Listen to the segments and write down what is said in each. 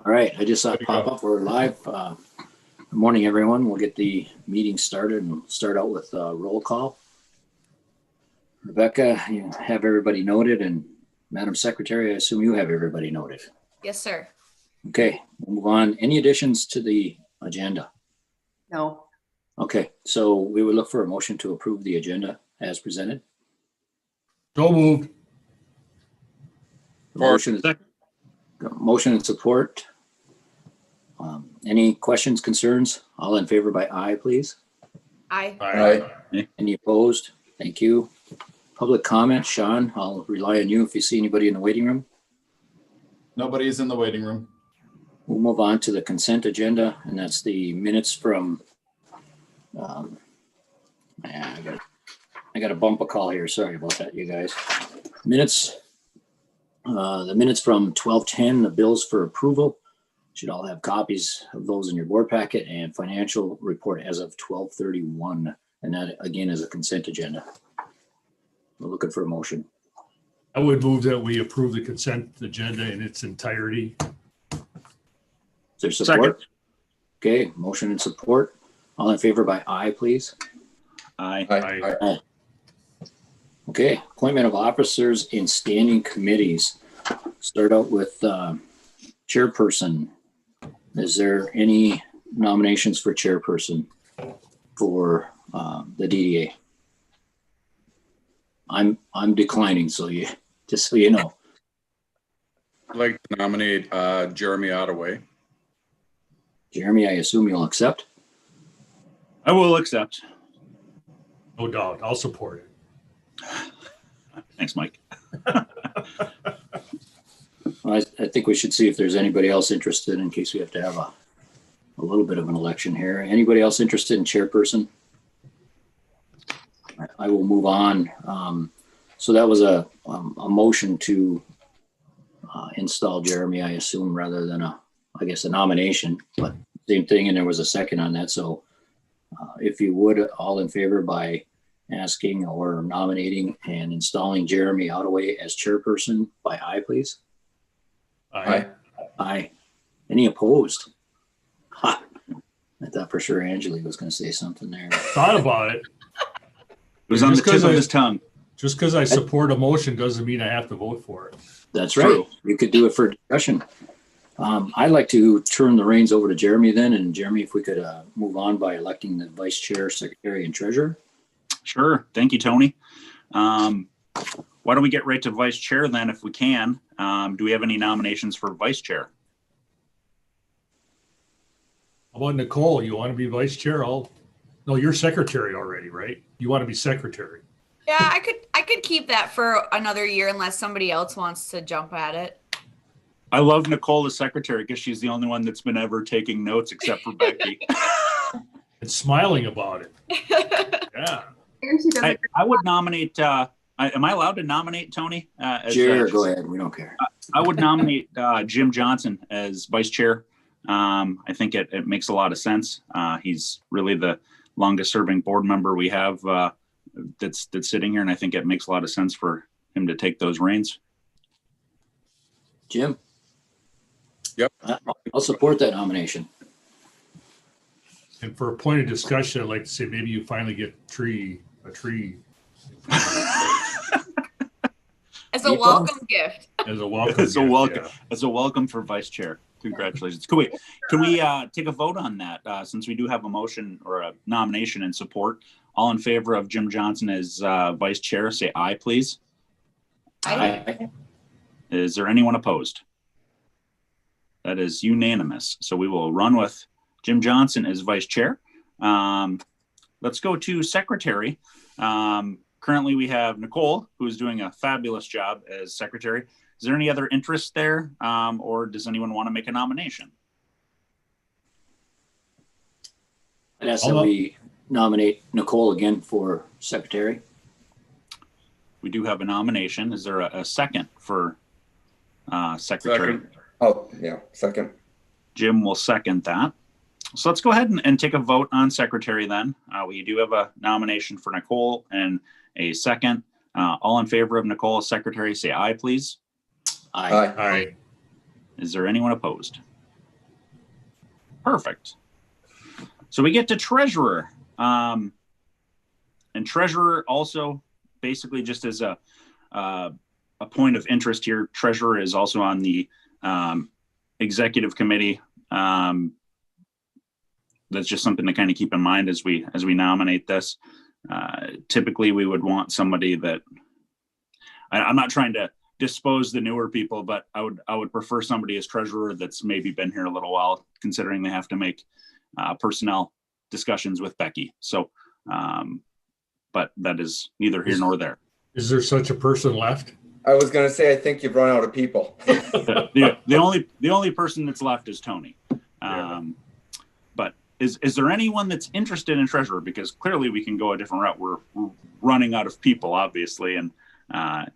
All right, I just saw it pop up. We're live. Good morning, everyone. We'll get the meeting started and start out with a roll call. Rebecca, you have everybody noted, and Madam Secretary, I assume you have everybody noted. Yes, sir. Okay, we'll move on. Any additions to the agenda? No. Okay, so we would look for a motion to approve the agenda as presented. So moved. Motion and support. Any questions, concerns? All in favor by aye, please. Aye. Aye. Any opposed? Thank you. Public comment, Sean, I'll rely on you if you see anybody in the waiting room. Nobody's in the waiting room. We'll move on to the consent agenda, and that's the minutes from, I got a bump a call here. Sorry about that, you guys. Minutes, the minutes from 12:10, the bills for approval. Should all have copies of those in your board packet, and financial report as of 12/31. And that again is a consent agenda. We're looking for a motion. I would move that we approve the consent agenda in its entirety. Is there support? Second. Okay, motion and support. All in favor by aye, please. Aye. Aye. Okay, appointment of officers in standing committees. Start out with chairperson. Is there any nominations for chairperson for the DDA? I'm declining, so you just so you know. I'd like to nominate Jeremy Ottaway. Jeremy, I assume you'll accept. I will accept. No doubt. I'll support it. Thanks, Mike. I think we should see if there's anybody else interested in case we have to have a little bit of an election here. Anybody else interested in chairperson? I will move on. So that was a motion to install Jeremy, I assume, rather than I guess a nomination, but same thing. And there was a second on that. So if you would, all in favor by asking or nominating and installing Jeremy Ottaway as chairperson by aye, please. Aye. Aye. Any opposed? Ha. I thought for sure Angela was going to say something there. Thought about it. It was on the tip of his tongue. Just because I support a motion doesn't mean I have to vote for it. That's right. You could do it for discussion. I'd like to turn the reins over to Jeremy then. And Jeremy, if we could move on by electing the vice chair, secretary, and treasurer. Sure. Thank you, Tony. Why don't we get right to vice chair then if we can? Do we have any nominations for vice chair? How about Nicole? You want to be vice chair? No, you're secretary already, right? You want to be secretary. Yeah, I could keep that for another year unless somebody else wants to jump at it. I love Nicole as secretary because she's the only one that's been ever taking notes except for Becky. And smiling about it. Yeah. I would nominate, am I allowed to nominate Tony? Sure, go ahead. We don't care. I would nominate Jim Johnson as vice chair. I think it makes a lot of sense. He's really the longest serving board member we have that's sitting here. And I think it makes a lot of sense for him to take those reins. Jim? Yep. I'll support that nomination. And for a point of discussion, I'd like to say maybe you finally get a tree. As a welcome gift. As a welcome. As a welcome. Yeah. As a welcome for vice chair. Congratulations. Can we take a vote on that since we do have a motion or a nomination and support? All in favor of Jim Johnson as vice chair, say aye, please. Aye. Is there anyone opposed? That is unanimous. So we will run with Jim Johnson as vice chair. Let's go to secretary. Currently we have Nicole, who's doing a fabulous job as secretary. Is there any other interest there, or does anyone want to make a nomination? I'd ask that we nominate Nicole again for secretary. We do have a nomination. Is there a second for secretary? Second. Oh, yeah, second. Jim will second that. So let's go ahead and take a vote on secretary then. We do have a nomination for Nicole and a second. All in favor of Nicole as secretary, say aye, please. Aye. Aye. Is there anyone opposed? Perfect. So we get to treasurer. And treasurer also basically just as a point of interest here, treasurer is also on the executive committee. That's just something to kind of keep in mind as we nominate this. Typically we would want somebody that I'm not trying to dispose the newer people, but I would prefer somebody as treasurer that's maybe been here a little while, considering they have to make personnel discussions with Becky. So, but that is neither here nor there. Is there such a person left? I was gonna say, I think you've run out of people. The only person that's left is Tony. But is there anyone that's interested in treasurer? Because clearly we can go a different route. We're running out of people, obviously, and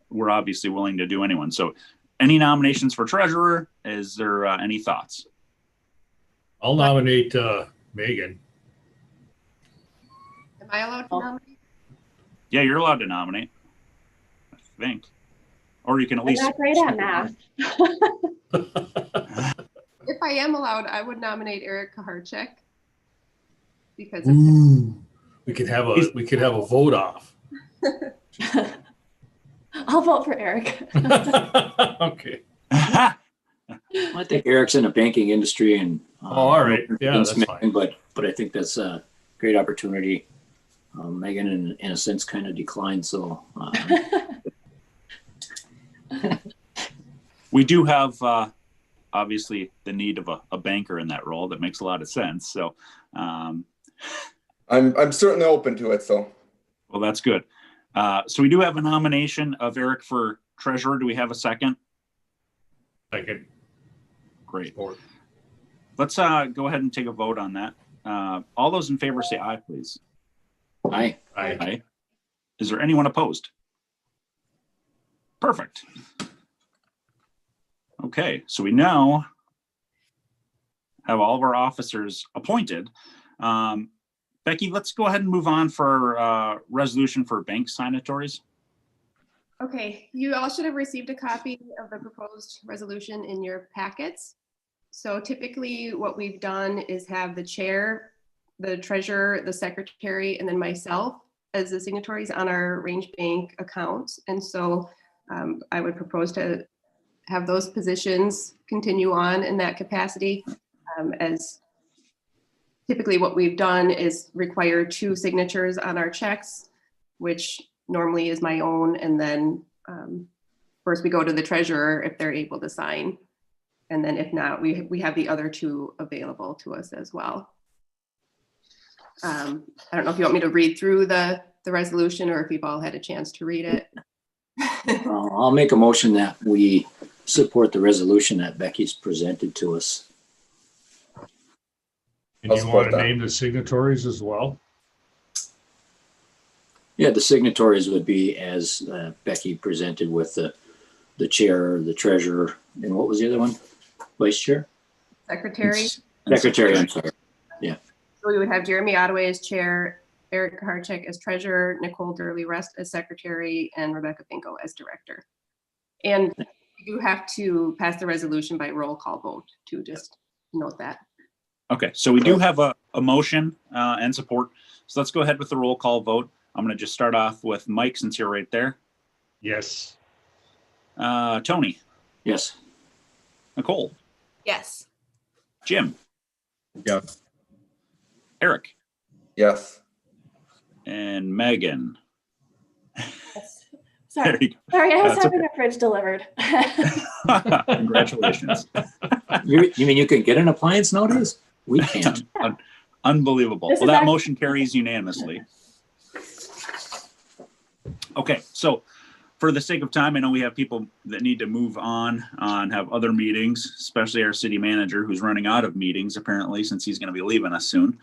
we're obviously willing to do anyone. So any nominations for treasurer? Is there any thoughts? I'll nominate Megan. Am I allowed to nominate? Yeah, you're allowed to nominate, I think. Or you can at I'm least. not great at math. If I am allowed, I would nominate Eric Kaharchek because Ooh, we could have a vote off. I'll vote for Eric. Okay. I think Eric's in the banking industry and. All right. Yeah, that's fine. But I think that's a great opportunity. Megan, in a sense, kind of declined. So we do have obviously the need of a banker in that role. That makes a lot of sense. So I'm certainly open to it. So, well, that's good. So we do have a nomination of Eric for treasurer. Do we have a second? Second. Great. Let's go ahead and take a vote on that. All those in favor say aye, please. aye. Aye. Is there anyone opposed? Perfect. Okay, so we now have all of our officers appointed. Becky, let's go ahead and move on for resolution for bank signatories. okay, you all should have received a copy of the proposed resolution in your packets. So typically what we've done is have the chair, the treasurer, the secretary, and then myself as the signatories on our range bank accounts. And so I would propose to have those positions continue on in that capacity, as typically what we've done is require 2 signatures on our checks, which normally is my own. And then first we go to the treasurer if they're able to sign. And then if not, we have the other 2 available to us as well. I don't know if you want me to read through the resolution or if you've all had a chance to read it. I'll make a motion that we support the resolution that Becky's presented to us. And I'll you support want to that. name the signatories as well? Yeah, the signatories would be as Becky presented with the chair, the treasurer, and what was the other one? Vice chair? Secretary. Secretary, I'm sorry. So we would have Jeremy Ottaway as chair, Eric Kaharchek as treasurer, Nicole Durley Rest as secretary, and Rebecca Pinko as director. And you have to pass the resolution by roll call vote to just note that. Okay, so we do have a motion and support. So let's go ahead with the roll call vote. I'm going to just start off with Mike since you're right there. Yes. Tony, Yes. Nicole, Yes. Jim, Yes. Eric, yes. and Megan. Sorry, There you go. sorry, I was That's having a fridge delivered. Congratulations. You mean you can get an appliance nowadays? We can't. Unbelievable. This Well, is that act- motion carries unanimously. Okay, so for the sake of time, I know we have people that need to move on and have other meetings, especially our city manager who's running out of meetings apparently since he's going to be leaving us soon.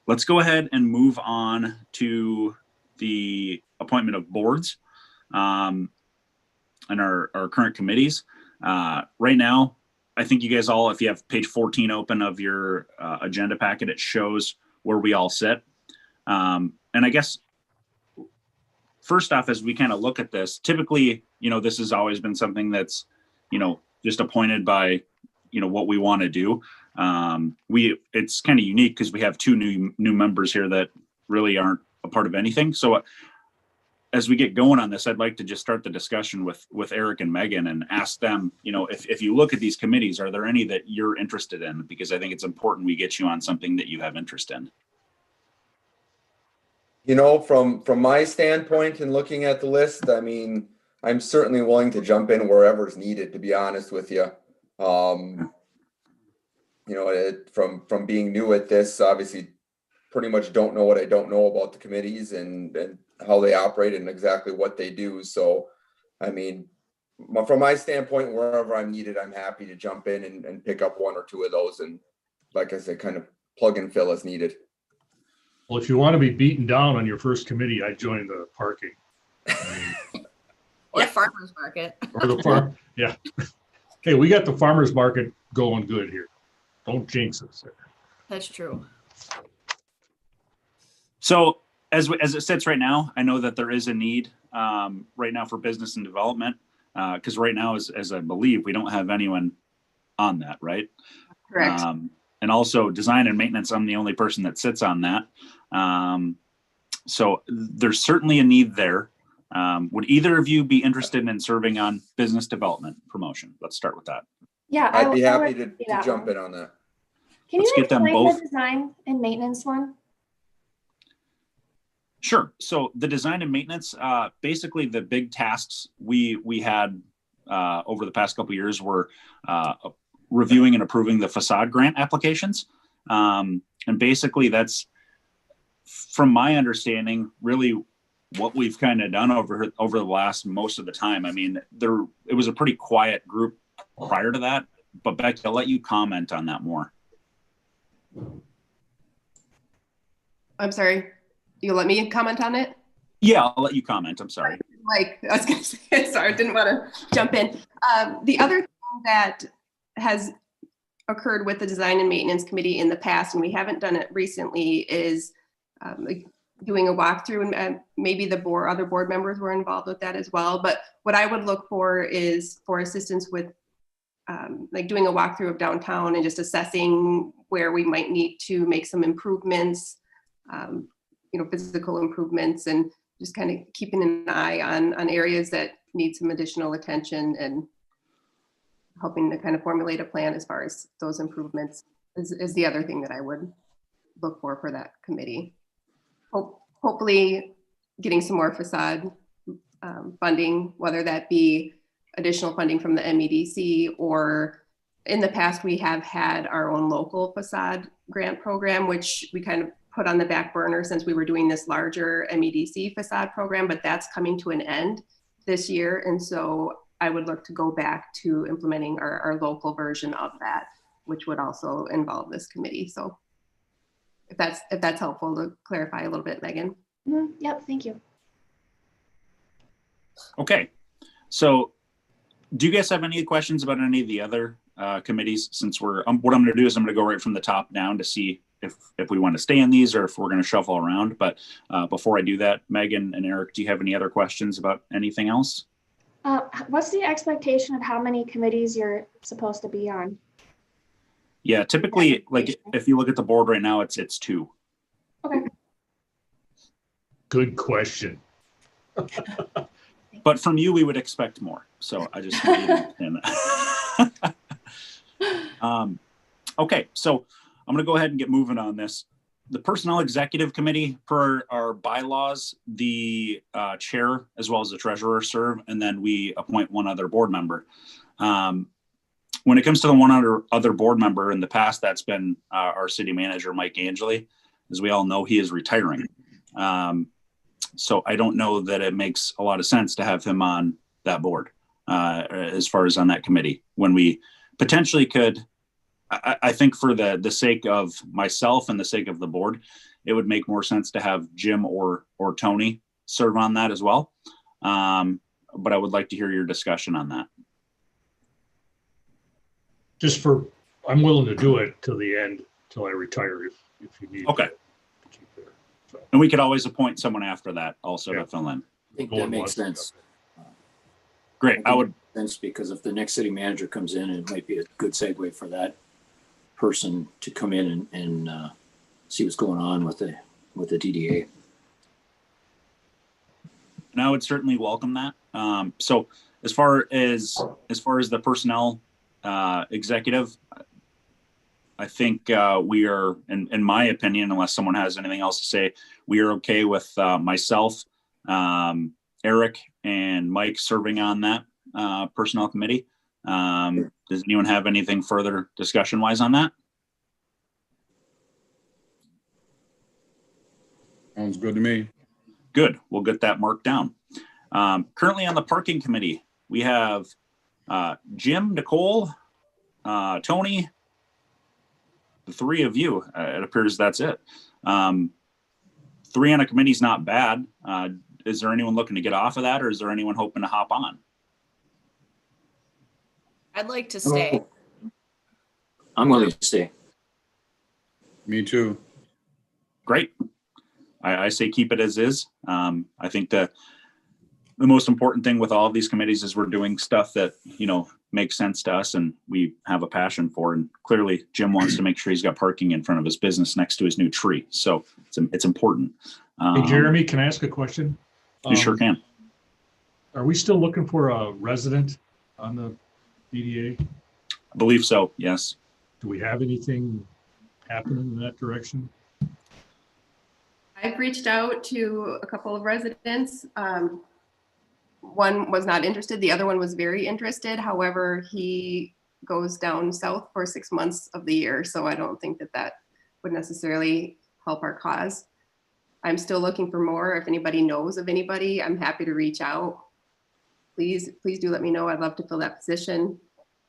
Let's go ahead and move on to the appointment of boards and our current committees. Right now, I think you guys all, if you have page 14 open of your agenda packet, it shows where we all sit. And I guess first off, as we kind of look at this, typically, this has always been something that's, just appointed by what we want to do. It's kind of unique because we have two new members here that really aren't a part of anything. So as we get going on this, I'd like to just start the discussion with Eric and Megan and ask them, if you look at these committees, are there any that you're interested in? Because I think it's important we get you on something that you have interest in. From my standpoint and looking at the list, I mean, I'm certainly willing to jump in wherever's needed, to be honest with you. From being new at this, obviously pretty much don't know what I don't know about the committees and how they operate and exactly what they do. So, I mean, from my standpoint, wherever I'm needed, I'm happy to jump in and pick up one or two of those. And like I said, kind of plug and fill as needed. Well, if you want to be beaten down on your first committee, I'd join the parking. Or farmer's market. Or the farm, yeah. Hey, we got the farmer's market going good here. Don't jinx us. That's true. So as it sits right now, I know that there is a need right now for business and development because right now, as I believe, we don't have anyone on that, right? Correct. And also design and maintenance, I'm the only person that sits on that. So there's certainly a need there. Would either of you be interested in serving on business development promotion? Let's start with that. Yeah, I'd be happy would to do that jump one. in on that. Can Let's you get them explain both. the design and maintenance one? Sure. So the design and maintenance, basically the big tasks we had over the past couple of years were reviewing and approving the facade grant applications. And basically that's, from my understanding, really what we've kind of done over the last most of the time. I mean, it was a pretty quiet group prior to that, but Becky, I'll let you comment on that more. I'm sorry. You'll let me comment on it? Yeah, I'll let you comment. I'm sorry. I was going to say, sorry, I didn't want to jump in. The other thing that has occurred with the design and maintenance committee in the past, and we haven't done it recently, is doing a walkthrough, and maybe the other board members were involved with that as well. But what I would look for is for assistance with doing a walkthrough of downtown and just assessing where we might need to make some improvements, physical improvements, and just kind of keeping an eye on areas that need some additional attention and helping to kind of formulate a plan as far as those improvements is the other thing that I would look for that committee. Hopefully getting some more facade funding, whether that be additional funding from the MEDC, or in the past we have had our own local facade grant program, which we kind of put on the back burner since we were doing this larger MEDC facade program, but that's coming to an end this year. And so I would look to go back to implementing our local version of that, which would also involve this committee. So if that's helpful to clarify a little bit, Megan. Mm-hmm. Yep, thank you. Okay. So do you guys have any questions about any of the other committees? Since what I'm going to do is I'm going to go right from the top down to see if we want to stay in these or if we're going to shuffle around. But before I do that, Megan and Eric, do you have any other questions about anything else? What's the expectation of how many committees you're supposed to be on? Yeah, typically, like if you look at the board right now, it's 2. Okay. Good question. But from you, we would expect more. So I just okay, so I'm going to go ahead and get moving on this. The Personnel Executive Committee, per our bylaws, the chair as well as the treasurer serve, and then we appoint one other board member. When it comes to the one other board member, in the past, that's been our city manager, Mike Angeli. As we all know, he is retiring. So I don't know that it makes a lot of sense to have him on that board as far as on that committee, when we potentially could. I think for the sake of myself and the sake of the board, it would make more sense to have Jim or Tony serve on that as well. But I would like to hear your discussion on that. I'm willing to do it till the end, till I retire if you need. Okay. To keep there. So, And we could always appoint someone after that also to fill in. I think that makes sense. Great. I sense, because if the next city manager comes in, it might be a good segue for that person to come in and see what's going on with the DDA. And I would certainly welcome that. So as far as the personnel executive, I think we are, in my opinion, unless someone has anything else to say, we are okay with myself, Eric, and Mike serving on that personnel committee. Does anyone have anything further discussion-wise on that? Sounds good to me. Good. We'll get that marked down. Currently on the parking committee, we have Jim, Nicole, Tony, the three of you. It appears that's it. 3 on a committee is not bad. Is there anyone looking to get off of that, or is there anyone hoping to hop on? I'd like to stay. I'm willing to stay. Me too. Great. I say keep it as is. I think the most important thing with all of these committees is we're doing stuff that, you know, makes sense to us and we have a passion for. And clearly Jim wants to make sure he's got parking in front of his business next to his new tree. So it's important. Hey, Jeremy, can I ask a question? You sure can. Are we still looking for a resident on the DDA? I believe so. Yes. Do we have anything happening in that direction? I've reached out to a couple of residents. One was not interested. The other one was very interested. However, he goes down south for 6 months of the year. So I don't think that would necessarily help our cause. I'm still looking for more. If anybody knows of anybody, I'm happy to reach out. Please do let me know. I'd love to fill that position.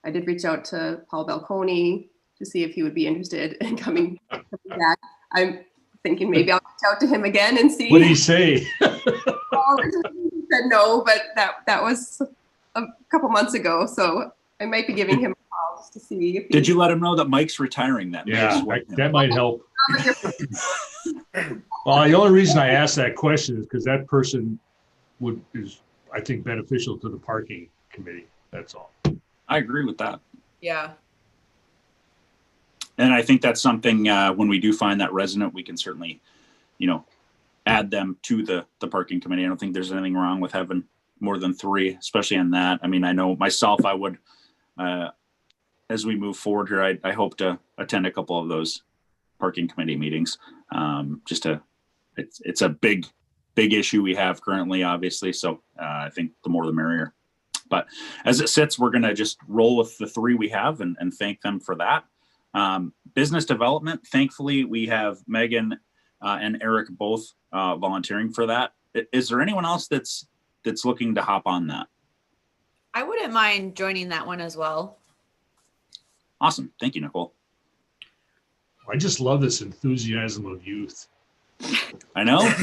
I did reach out to Paul Balconi to see if he would be interested in coming back. I'm thinking maybe I'll reach out to him again and see. What did he say? Well, he said no, but that was a couple months ago. So I might be giving him a call just to see if Did you let him know that Mike's retiring that? Yeah, that might help. Well, the only reason I asked that question is because that person is, I think, beneficial to the parking committee. That's all. I agree with that. Yeah. And I think that's something when we do find that resident, we can certainly, you know, add them to the parking committee. I don't think there's anything wrong with having more than 3, especially on that. I mean, I know myself, I would, as we move forward here, I hope to attend a couple of those parking committee meetings. It's a big issue we have currently, obviously. So I think the more the merrier. But as it sits, we're going to just roll with the 3 we have and thank them for that. Business development, thankfully, we have Megan and Eric both volunteering for that. Is there anyone else that's looking to hop on that? I wouldn't mind joining that one as well. Awesome. Thank you, Nicole. I just love this enthusiasm of youth. I know.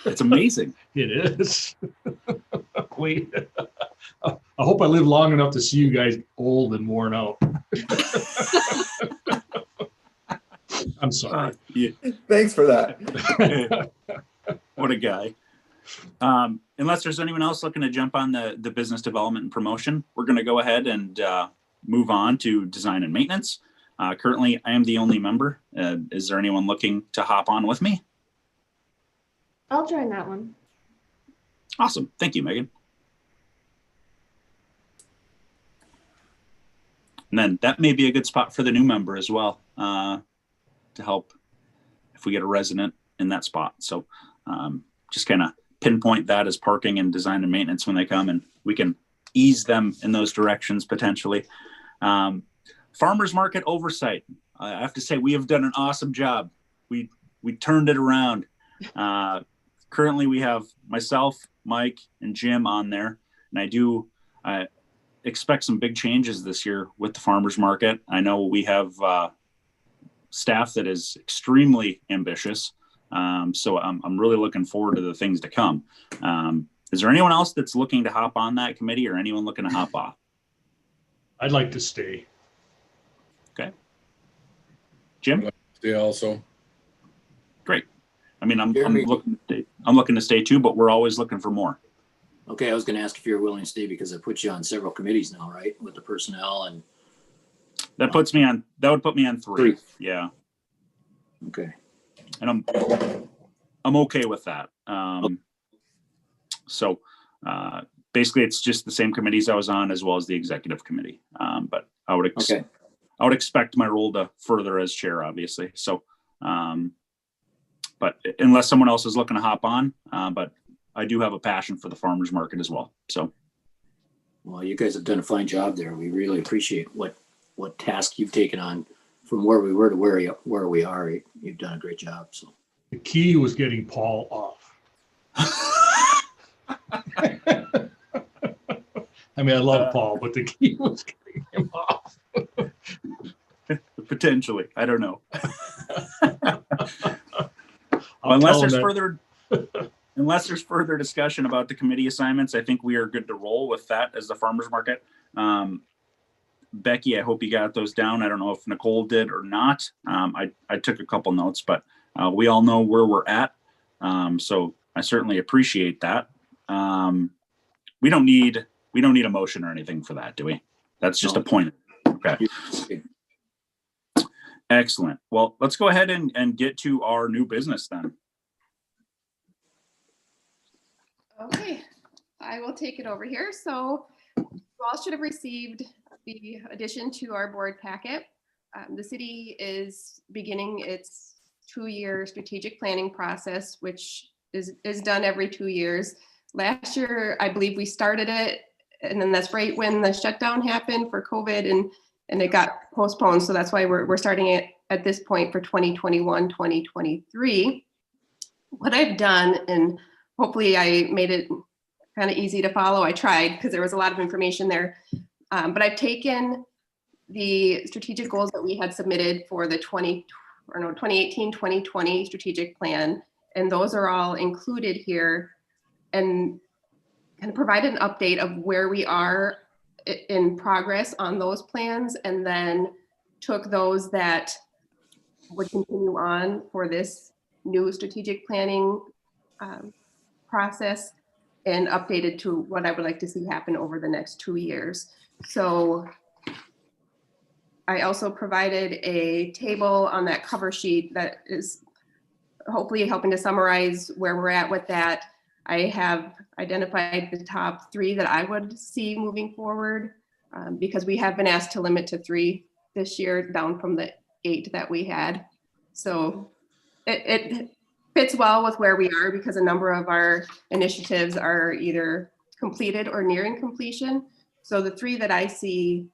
It's amazing. It is. Wait. I hope I live long enough to see you guys old and worn out. I'm sorry. Yeah. Thanks for that. What a guy. Unless there's anyone else looking to jump on the business development and promotion, we're going to go ahead and move on to design and maintenance. Currently, I am the only member. Is there anyone looking to hop on with me? I'll join that one. Awesome. Thank you, Megan. And then that may be a good spot for the new member as well, to help if we get a resident in that spot. So just kind of pinpoint that as parking and design and maintenance when they come, and we can ease them in those directions potentially. Farmers market oversight. I have to say we have done an awesome job. We turned it around. Currently we have myself, Mike, and Jim on there, and I do expect some big changes this year with the farmers market. I know we have staff that is extremely ambitious, so I'm really looking forward to the things to come. Is there anyone else that's looking to hop on that committee, or anyone looking to hop off? I'd like to stay. Okay. Jim? Stay also. Great. I mean, I'm looking to stay too, but we're always looking for more. Okay, I was gonna ask if you're willing to stay because I put you on several committees now, right? With the personnel and, That would put me on three. Yeah. okay. And I'm okay with that. So basically it's just the same committees I was on as well as the executive committee. But I would Okay. I would expect my role to further as chair, obviously. So, but unless someone else is looking to hop on, but I do have a passion for the farmers market as well. So, Well, you guys have done a fine job there. We really appreciate what task you've taken on from where we were to where we are. You've done a great job. So The key was getting Paul off. I mean, I love Paul, but the key was getting him off. potentially, I don't know. I'll unless tell him there's that. unless there's further discussion about the committee assignments, I think we are good to roll with that as the farmers market. Becky, I hope you got those down. I don't know if Nicole did or not. I took a couple notes, but we all know where we're at. So I certainly appreciate that. We don't need a motion or anything for that, do we? That's just a point. Okay. Excellent. Well, let's go ahead and get to our new business then. Okay, I will take it over here. So you all should have received the addition to our board packet. The city is beginning its 2-year strategic planning process, which is done every 2 years. Last year, I believe we started it, and then that's right when the shutdown happened for COVID, and it got postponed. So that's why we're starting it at this point for 2021, 2023. What I've done, and hopefully I made it kind of easy to follow. I tried because there was a lot of information there. But I've taken the strategic goals that we had submitted for the 2018-2020 strategic plan, and those are all included here, and kind of provided an update of where we are in progress on those plans, and then took those that would continue on for this new strategic planning process and updated to what I would like to see happen over the next 2 years. So I also provided a table on that cover sheet that is hopefully helping to summarize where we're at with that. I have identified the top 3 that I would see moving forward because we have been asked to limit to 3 this year, down from the 8 that we had. So it fits well with where we are because a number of our initiatives are either completed or nearing completion. So the 3 that I see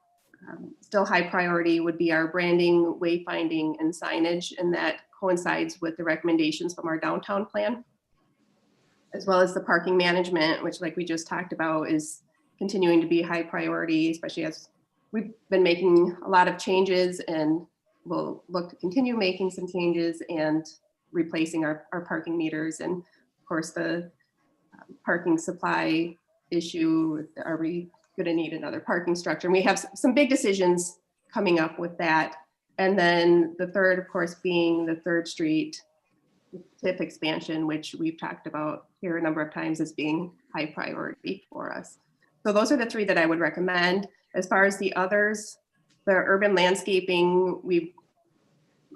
still high priority would be our branding, wayfinding, and signage, and that coincides with the recommendations from our downtown plan, as well as the parking management, which, like we just talked about, is continuing to be high priority, especially as we've been making a lot of changes and we'll look to continue making some changes and replacing our parking meters. And of course, the parking supply issue, are we going to need another parking structure? And we have some big decisions coming up with that. And then the third, of course, being the 3rd Street TIF expansion, which we've talked about here a number of times as being high priority for us. So those are the 3 that I would recommend. As far as the others, the urban landscaping, we've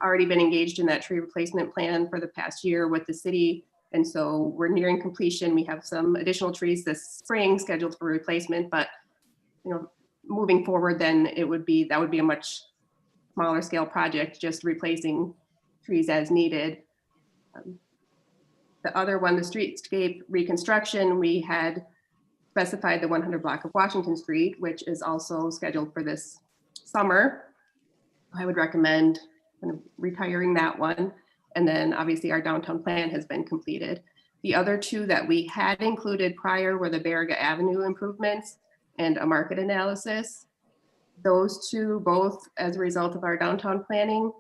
already been engaged in that tree replacement plan for the past year with the city. And so we're nearing completion. We have some additional trees this spring scheduled for replacement, but moving forward, then that would be a much smaller scale project, just replacing trees as needed. The other one, the streetscape reconstruction, we had specified the 100 block of Washington Street, which is also scheduled for this summer. I would recommend kind of retiring that one. And then obviously our downtown plan has been completed. The other 2 that we had included prior were the Baraga Avenue improvements and a market analysis. Those 2, both as a result of our downtown planning,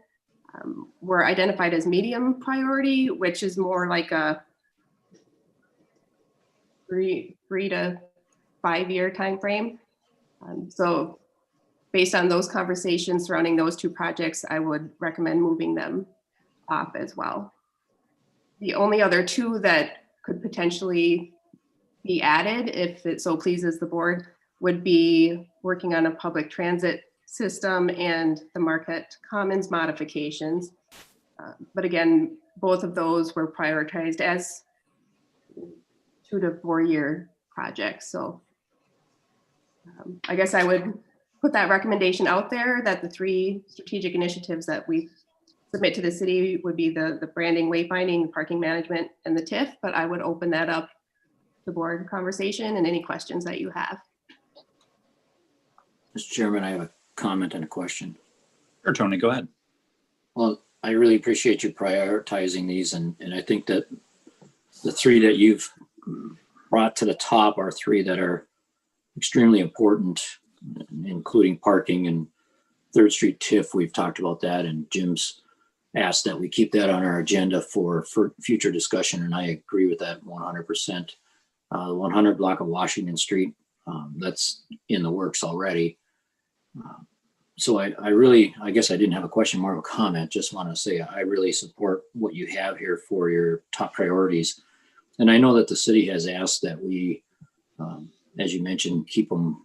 were identified as medium priority, which is more like a 3 to 5 year time frame. So based on those conversations surrounding those 2 projects, I would recommend moving them off as well. The only other 2 that could potentially be added, if it so pleases the board, would be working on a public transit system and the Marquette Commons modifications. But again, both of those were prioritized as 2 to 4 year projects. So I guess I would put that recommendation out there that the 3 strategic initiatives that we submit to the city would be the branding, wayfinding, parking management, and the TIF, but I would open that up to board conversation and any questions that you have. Mr. Chairman, I have a comment and a question. Sure, Tony, go ahead. Well, I really appreciate you prioritizing these, and I think that the 3 that you've brought to the top are 3 that are extremely important, including parking and 3rd Street TIF. We've talked about that, and Jim's asked that we keep that on our agenda for future discussion, and I agree with that 100%. The 100 block of Washington Street, that's in the works already. So I guess I didn't have a question, more of a comment. Just want to say I really support what you have here for your top priorities. And I know that the city has asked that we, as you mentioned, keep them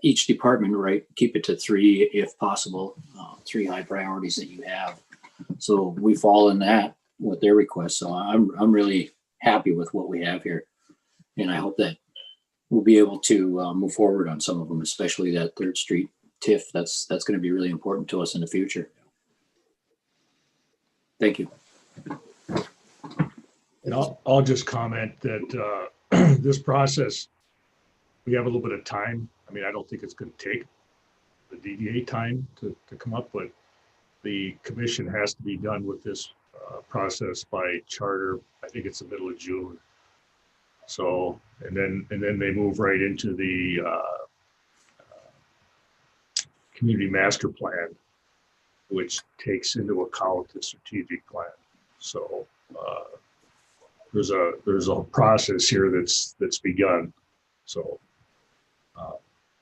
each department, right? Keep it to 3 if possible, 3 high priorities that you have. So we fall in that with their request. So I'm really happy with what we have here. And I hope that we'll be able to move forward on some of them, especially that 3rd Street TIF. That's going to be really important to us in the future. Thank you. And I'll just comment that this process, we have a little bit of time. I mean, I don't think it's going to take the DDA time to come up, but the commission has to be done with this process by charter. I think it's the middle of June. So, and then they move right into the community master plan, which takes into account the strategic plan. So there's a process here that's begun. So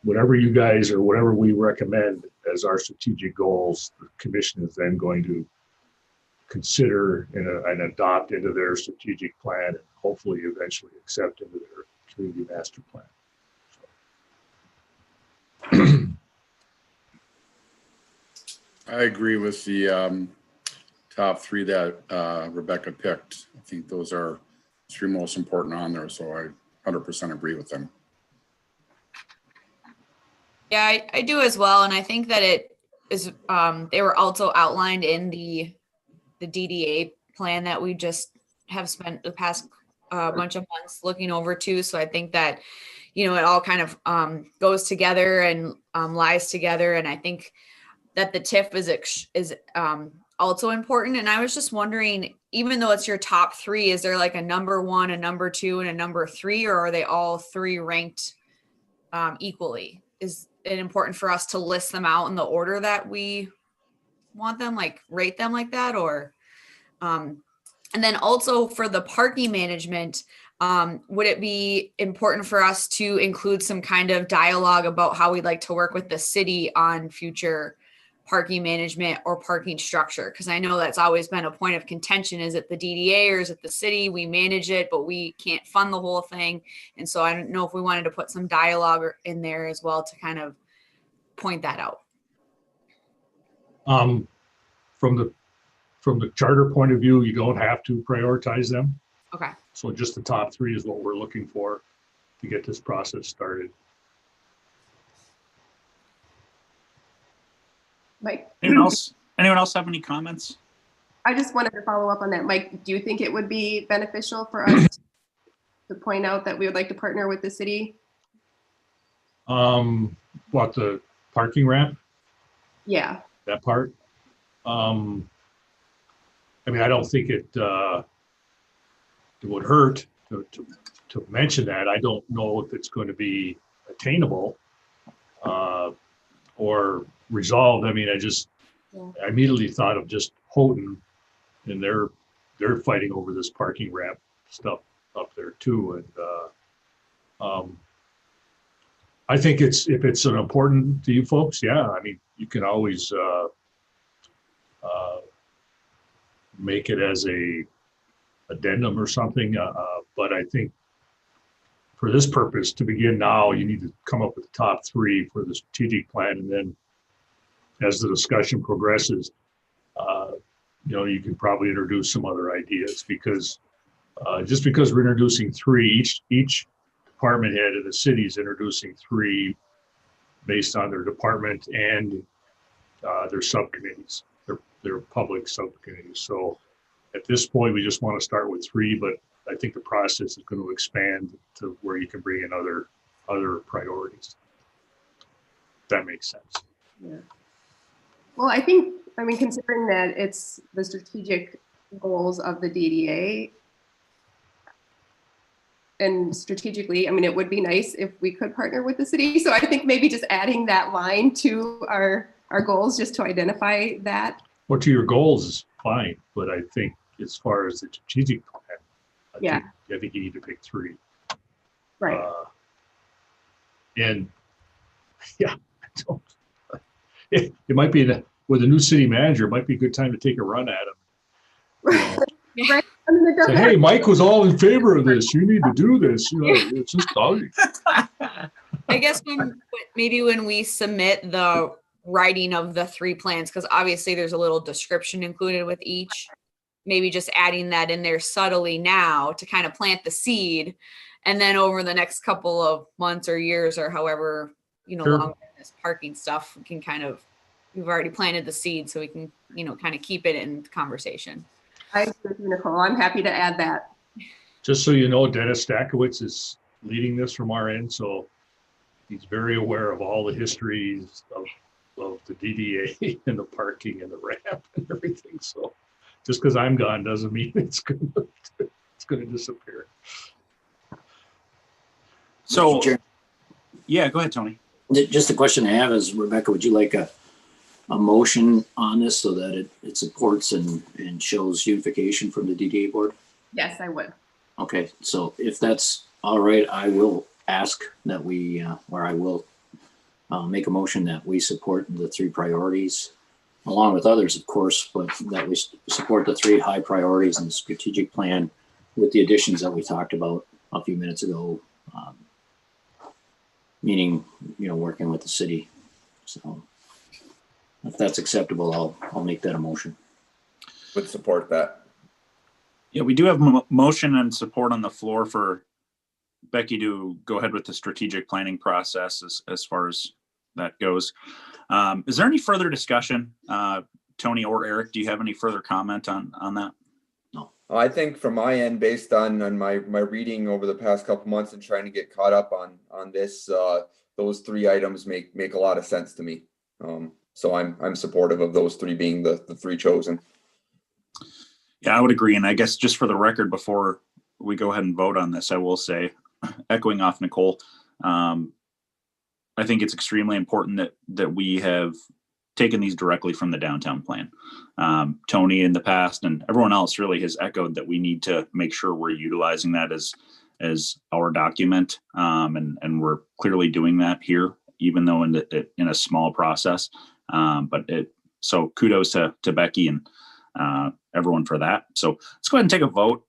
whatever you guys or whatever we recommend as our strategic goals, the commission is then going to consider and adopt into their strategic plan, and hopefully eventually accept into their community master plan. So. I agree with the top 3 that Rebecca picked. I think those are 3 most important on there. So I 100% agree with them. Yeah, I do as well. And I think that it is, they were also outlined in the DDA plan that we just have spent the past bunch of months looking over too. So I think that, it all kind of goes together and lies together. And I think that the TIF is also important. And I was just wondering, even though it's your top 3, is there like a number 1, a number 2, and a number 3, or are they all 3 ranked equally? Is it important for us to list them out in the order that we want them, like rate them like that? Or and then also for the parking management, would it be important for us to include some kind of dialogue about how we'd like to work with the city on future parking management or parking structure? Because I know that's always been a point of contention. Is it the DDA or is it the city? We manage it, but we can't fund the whole thing. And so I don't know if we wanted to put some dialogue in there as well to kind of point that out. From the charter point of view, you don't have to prioritize them. Okay. So just the top 3 is what we're looking for to get this process started. Mike, Anyone else have any comments? I just wanted to follow up on that. Mike, do you think it would be beneficial for us to point out that we would like to partner with the city? What, the parking ramp? Yeah. That part? I mean, I don't think it would hurt to mention that. I don't know if it's going to be attainable or resolved. I mean, I immediately thought of just Houghton, and they're fighting over this parking ramp stuff up there too. And I think if it's an important to you folks, yeah, I mean, you can always make it as a addendum or something. But I think for this purpose, to begin now, you need to come up with the top 3 for the strategic plan. And then as the discussion progresses, you can probably introduce some other ideas, because just because we're introducing 3, each department head of the city is introducing 3 based on their department and their subcommittees, their public subcommittees. So at this point, we just want to start with 3, but I think the process is going to expand to where you can bring in other priorities. If that makes sense. Yeah. Well, I mean, considering that it's the strategic goals of the DDA, and strategically, I mean, it would be nice if we could partner with the city. So I think maybe just adding that line to our goals, just to identify that. Well, to your goals is fine, but I think as far as the strategic plan, I think you need to pick 3. Right. And yeah, it might be with a new city manager, it might be a good time to take a run at him. Right. I mean, say, hey, Mike was all in favor of this. You need to do this. It's just doggy. I guess maybe when we submit the writing of the 3 plans, because obviously there's a little description included with each, maybe just adding that in there subtly now to kind of plant the seed. And then over the next couple of months or years or however, Sure. longer this parking stuff, we can we've already planted the seed, so we can, kind of keep it in conversation. I agree with you, Nicole. I'm happy to add that. Just so you know, Dennis Stakowicz is leading this from our end, so he's very aware of all the histories of the DDA and the parking and the ramp and everything. So just because I'm gone doesn't mean it's going to disappear. So, yeah, go ahead, Tony. Just a question I have is, Rebecca, would you like a motion on this so that it supports and shows unification from the DDA board? Yes, I would. Okay, so if that's all right, I will ask that we, or I will make a motion that we support the 3 priorities, along with others, of course, but that we support the 3 high priorities in the strategic plan with the additions that we talked about a few minutes ago, meaning, working with the city. So if that's acceptable, I'll make that a motion. Would support that. Yeah, we do have motion and support on the floor for Becky to go ahead with the strategic planning process as far as that goes. Is there any further discussion? Tony or Eric, do you have any further comment on that? No. I think from my end, based on my reading over the past couple months and trying to get caught up on this, those 3 items make a lot of sense to me. So I'm supportive of those 3 being the 3 chosen. Yeah, I would agree. And I guess just for the record, before we go ahead and vote on this, I will say, echoing off Nicole, I think it's extremely important that we have taken these directly from the downtown plan. Tony in the past and everyone else really has echoed that we need to make sure we're utilizing that as our document. And we're clearly doing that here, even though in a small process. So kudos to Becky and everyone for that. So let's go ahead and take a vote.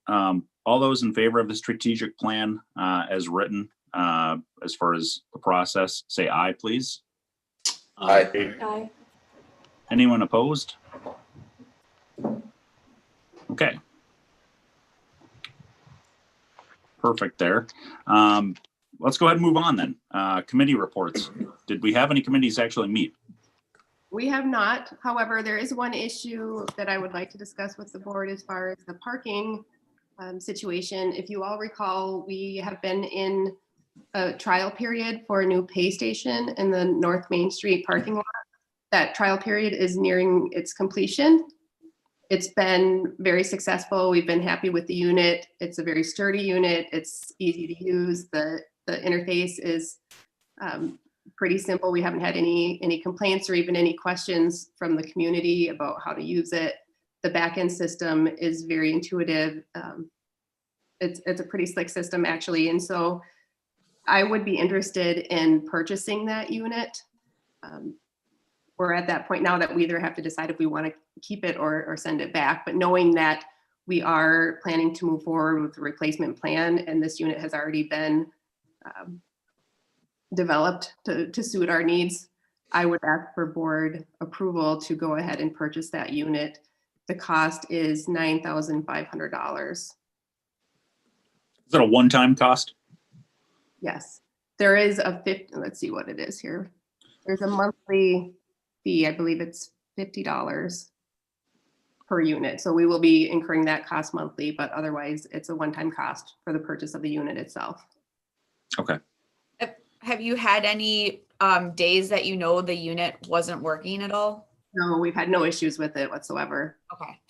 All those in favor of the strategic plan as written, as far as the process, say aye, please. Aye. Aye. Anyone opposed? Okay. Perfect there. Let's go ahead and move on then. Committee reports. Did we have any committees actually meet? We have not. However, there is one issue that I would like to discuss with the board as far as the parking situation. If you all recall, we have been in a trial period for a new pay station in the North Main Street parking lot. That trial period is nearing its completion. It's been very successful. We've been happy with the unit. It's a very sturdy unit. It's easy to use. The interface is pretty simple. We haven't had any complaints or even any questions from the community about how to use it. The backend system is very intuitive. It's a pretty slick system actually. And so I would be interested in purchasing that unit. We're at that point now that we either have to decide if we want to keep it or send it back, but knowing that we are planning to move forward with the replacement plan and this unit has already been developed to suit our needs, I would ask for board approval to go ahead and purchase that unit. The cost is $9,500. Is that a one-time cost? Yes, there is a let's see what it is here. There's a monthly fee. I believe it's $50 per unit. So we will be incurring that cost monthly, but otherwise it's a one-time cost for the purchase of the unit itself. Okay. Have you had any days that you know the unit wasn't working at all? No, we've had no issues with it whatsoever. Okay.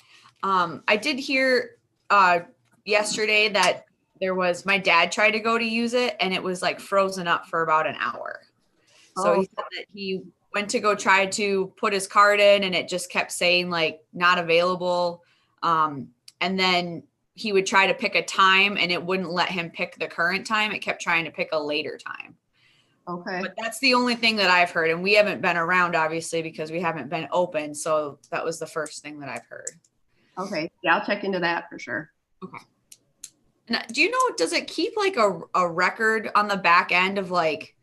I did hear yesterday that my dad tried to go to use it and it was like frozen up for about an hour. So he said that he went to go try to put his card in and it just kept saying like not available. And then he would try to pick a time and it wouldn't let him pick the current time. It kept trying to pick a later time. Okay. But that's the only thing that I've heard. And we haven't been around obviously because we haven't been open. So that was the first thing that I've heard. Okay. Yeah, I'll check into that for sure. Okay. And do you know, does it keep like a record on the back end of like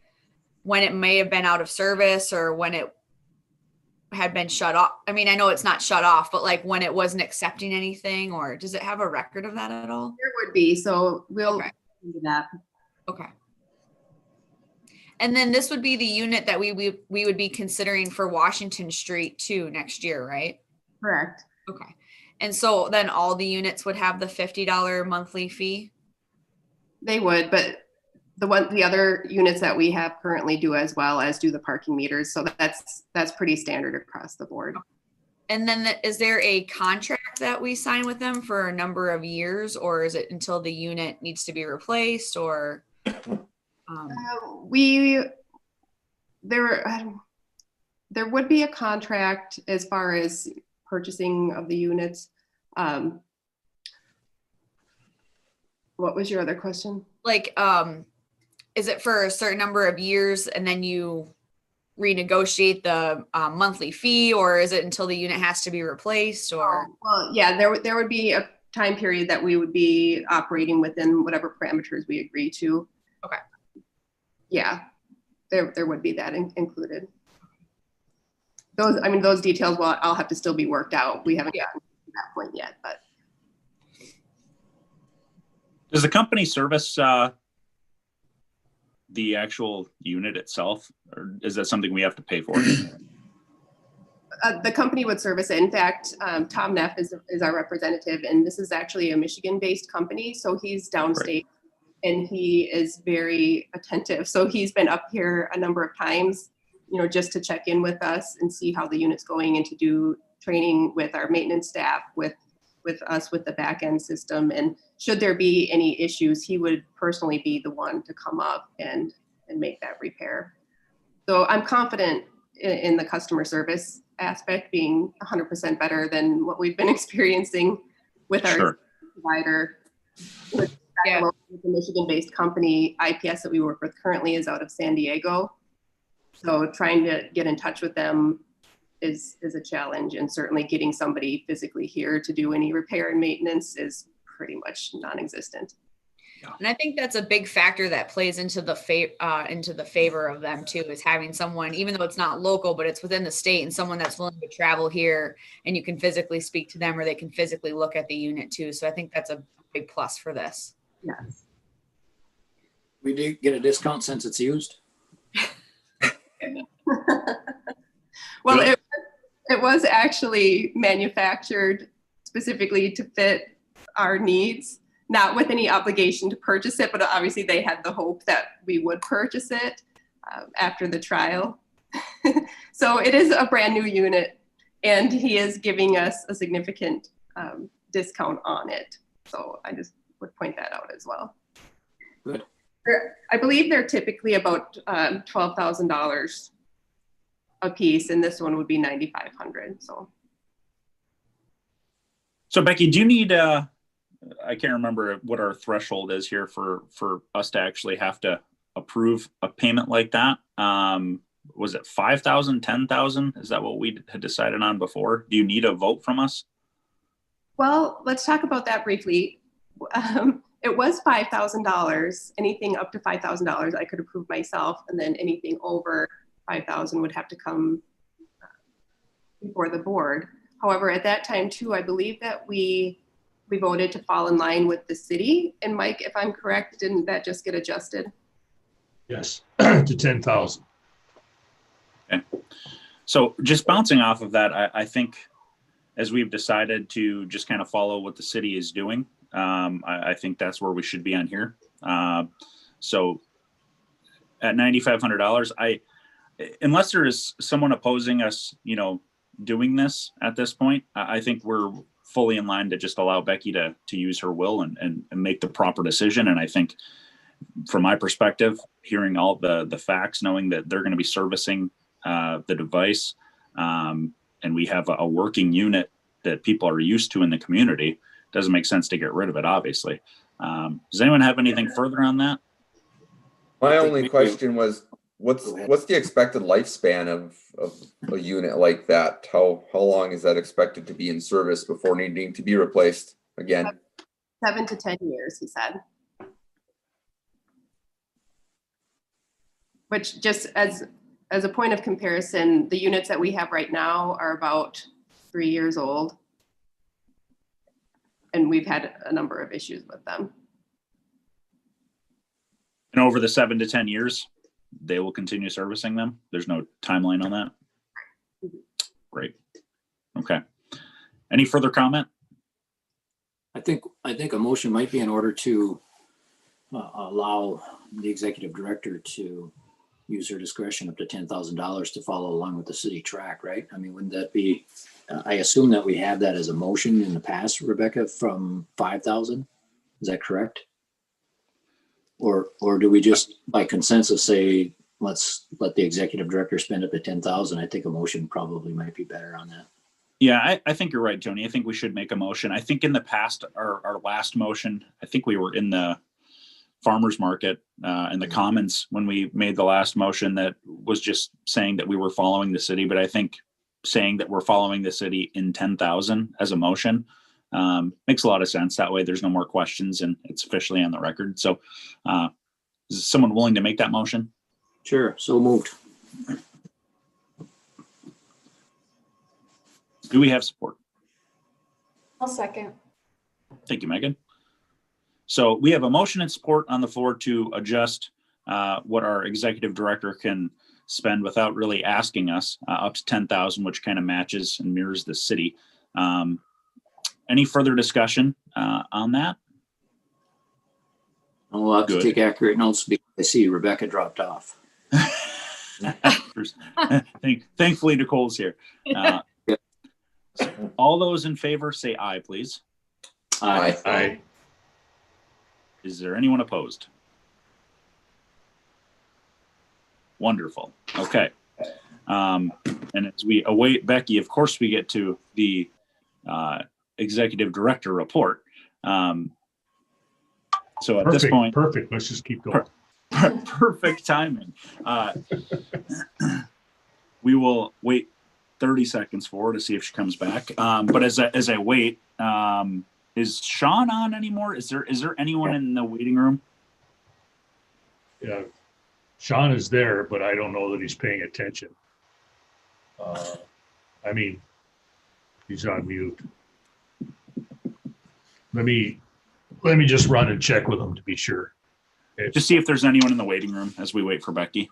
when it may have been out of service or when it had been shut off? I mean, I know it's not shut off, but like when it wasn't accepting anything, or does it have a record of that at all? There would be, so we'll do that. Okay. And then this would be the unit that we would be considering for Washington Street too next year, right? Correct. Okay. And so then all the units would have the $50 monthly fee? They would, but the other units that we have currently do as well, as do the parking meters. So that's pretty standard across the board. And then is there a contract that we sign with them for a number of years, or is it until the unit needs to be replaced, or? There would be a contract as far as purchasing of the units. What was your other question? Like, is it for a certain number of years and then you renegotiate the monthly fee, or is it until the unit has to be replaced? Or well, yeah, there would be a time period that we would be operating within whatever parameters we agree to. Okay. Yeah, there would be that included. Those details will I'll have to still be worked out. We haven't gotten to that point yet, but. Does the company service the actual unit itself, or is that something we have to pay for? The company would service it. In fact, Tom Neff is our representative, and this is actually a Michigan-based company. So he's downstate, and he is very attentive. So he's been up here a number of times, just to check in with us and see how the unit's going, and to do training with our maintenance staff, with us, with the back end system. And should there be any issues, he would personally be the one to come up and make that repair. So I'm confident in the customer service aspect being 100% better than what we've been experiencing with our provider. With the Michigan-based company, IPS, that we work with currently is out of San Diego. So trying to get in touch with them is a challenge, and certainly getting somebody physically here to do any repair and maintenance is pretty much non-existent. Yeah. And I think that's a big factor that plays into the favor of them too, is having someone, even though it's not local, but it's within the state, and someone that's willing to travel here, and you can physically speak to them, or they can physically look at the unit too. So I think that's a big plus for this. Yes. We do get a discount since it's used. Well, it was actually manufactured specifically to fit our needs, not with any obligation to purchase it, but obviously they had the hope that we would purchase it after the trial. So it is a brand new unit, and he is giving us a significant discount on it. So I just would point that out as well. Good. I believe they're typically about $12,000 a piece, and this one would be $9,500. So Becky, do you need I can't remember what our threshold is here for us to actually have to approve a payment like that. Was it 5,000, 10,000? Is that what we had decided on before? Do you need a vote from us? Well, let's talk about that briefly. It was $5,000. Anything up to $5,000 I could approve myself, and then anything over 5,000 would have to come before the board. However, at that time too, I believe that we voted to fall in line with the city. And Mike, if I'm correct, didn't that just get adjusted? Yes, to 10,000. Okay. So just bouncing off of that, I think as we've decided to just kind of follow what the city is doing, I think that's where we should be on here. So at $9,500, unless there is someone opposing us, doing this at this point, I think we're fully in line to just allow Becky to use her will and make the proper decision. And I think from my perspective, hearing all the facts, knowing that they're going to be servicing the device, and we have a working unit that people are used to in the community, doesn't make sense to get rid of it, obviously. Does anyone have anything further on that? My only question was, what's the expected lifespan of a unit like that? How long is that expected to be in service before needing to be replaced again? 7 to 10 years, he said. Which, just as a point of comparison, the units that we have right now are about 3 years old. And we've had a number of issues with them. And over the 7 to 10 years, they will continue servicing them. There's no timeline on that. Great. Okay. Any further comment? I think a motion might be in order to allow the executive director to use her discretion up to $10,000 to follow along with the city track, right? I mean, wouldn't that be, I assume that we have that as a motion in the past, Rebecca, from 5,000. Is that correct? Or do we just by consensus say, let's let the executive director spend up to 10,000? I think a motion probably might be better on that. Yeah, I think you're right, Tony. I think we should make a motion. I think in the past, our last motion, I think we were in the farmers market in the commons when we made the last motion that was just saying that we were following the city. But I think saying that we're following the city in 10,000 as a motion makes a lot of sense. That way there's no more questions and it's officially on the record. So is someone willing to make that motion? Sure. So moved. Do we have support? I'll second. Thank you, Megan. So we have a motion and support on the floor to adjust what our executive director can spend without really asking us up to 10,000, which kind of matches and mirrors the city. Any further discussion on that? I'll have to take accurate notes because I see Rebecca dropped off. Thankfully, Nicole's here. So all those in favor say aye, please. Aye. Aye. Is there anyone opposed? Wonderful. Okay. And as we await Becky, of course, we get to the executive director report. So at this point, perfect. Let's just keep going. Perfect timing. We will wait 30 seconds for her to see if she comes back. But as I wait, is Sean on anymore? Is there anyone in the waiting room? Yeah, Sean is there, but I don't know that he's paying attention. I mean, he's on mute. Let me just run and check with him to be sure. Just see if there's anyone in the waiting room as we wait for Becky.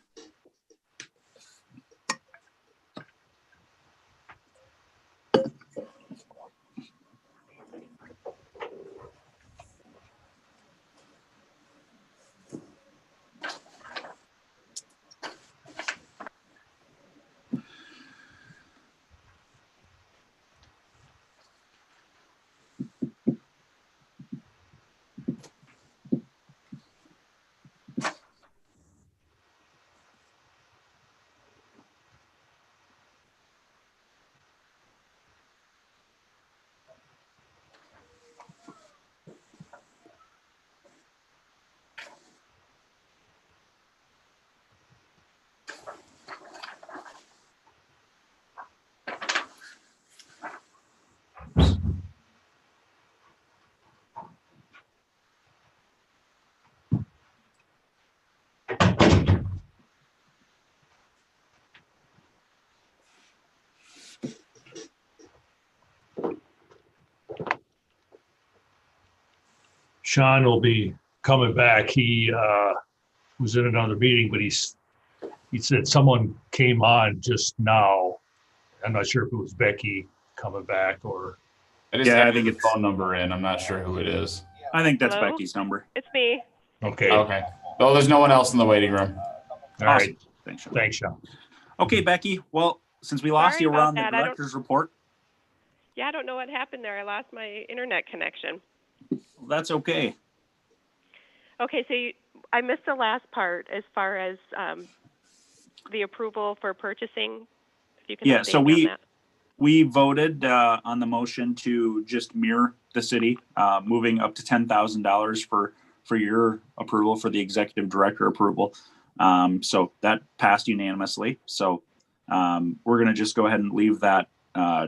Sean will be coming back. He was in another meeting, but he said someone came on just now. I'm not sure if it was Becky coming back or. I just Yeah, I added think the it's- phone number in. I'm not sure who it is. I think that's Hello? Becky's number. It's me. Okay. Okay. Oh, there's no one else in the waiting room. All Awesome. right. Thanks, Sean. Thanks, Sean. Okay, Becky. Well, since we lost Sorry you, we're about on the that. I don't- director's report. Yeah, I don't know what happened there. I lost my internet connection. That's okay. Okay, so I missed the last part as far as the approval for purchasing. If you can Yeah, update so me on that. we voted on the motion to just mirror the city, moving up to $10,000 for your approval, for the executive director approval. So that passed unanimously. So we're going to just go ahead and leave that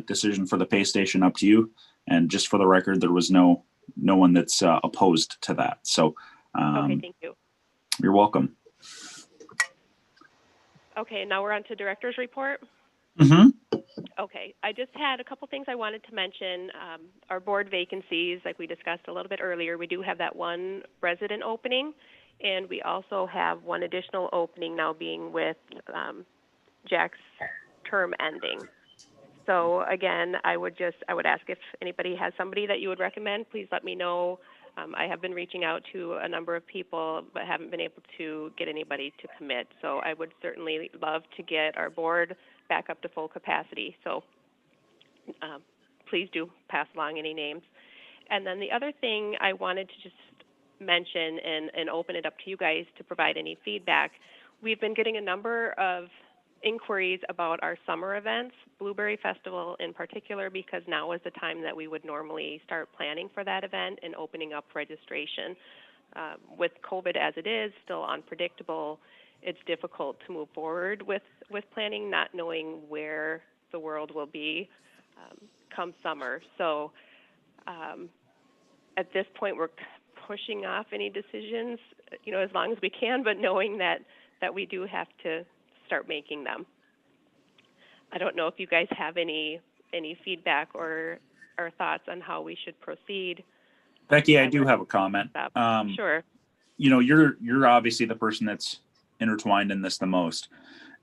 decision for the pay station up to you. And just for the record, there was no one that's opposed to that. So Okay, thank you. you're welcome. Okay, now we're on to director's report. Mm-hmm. Okay, I just had a couple things I wanted to mention. Our board vacancies, like we discussed a little bit earlier, we do have that one resident opening, and we also have one additional opening now being with Jack's term ending. So again, I would ask if anybody has somebody that you would recommend, please let me know. I have been reaching out to a number of people, but haven't been able to get anybody to commit. So I would certainly love to get our board back up to full capacity. So please do pass along any names. And then the other thing I wanted to just mention and open it up to you guys to provide any feedback. We've been getting a number of inquiries about our summer events, Blueberry Festival in particular, because now is the time that we would normally start planning for that event and opening up registration. With COVID as it is, still unpredictable, it's difficult to move forward with planning, not knowing where the world will be come summer. So at this point, we're pushing off any decisions, as long as we can, but knowing that we do have to start making them. I don't know if you guys have any feedback or thoughts on how we should proceed. Becky, I do have a comment. Sure. You're obviously the person that's intertwined in this the most.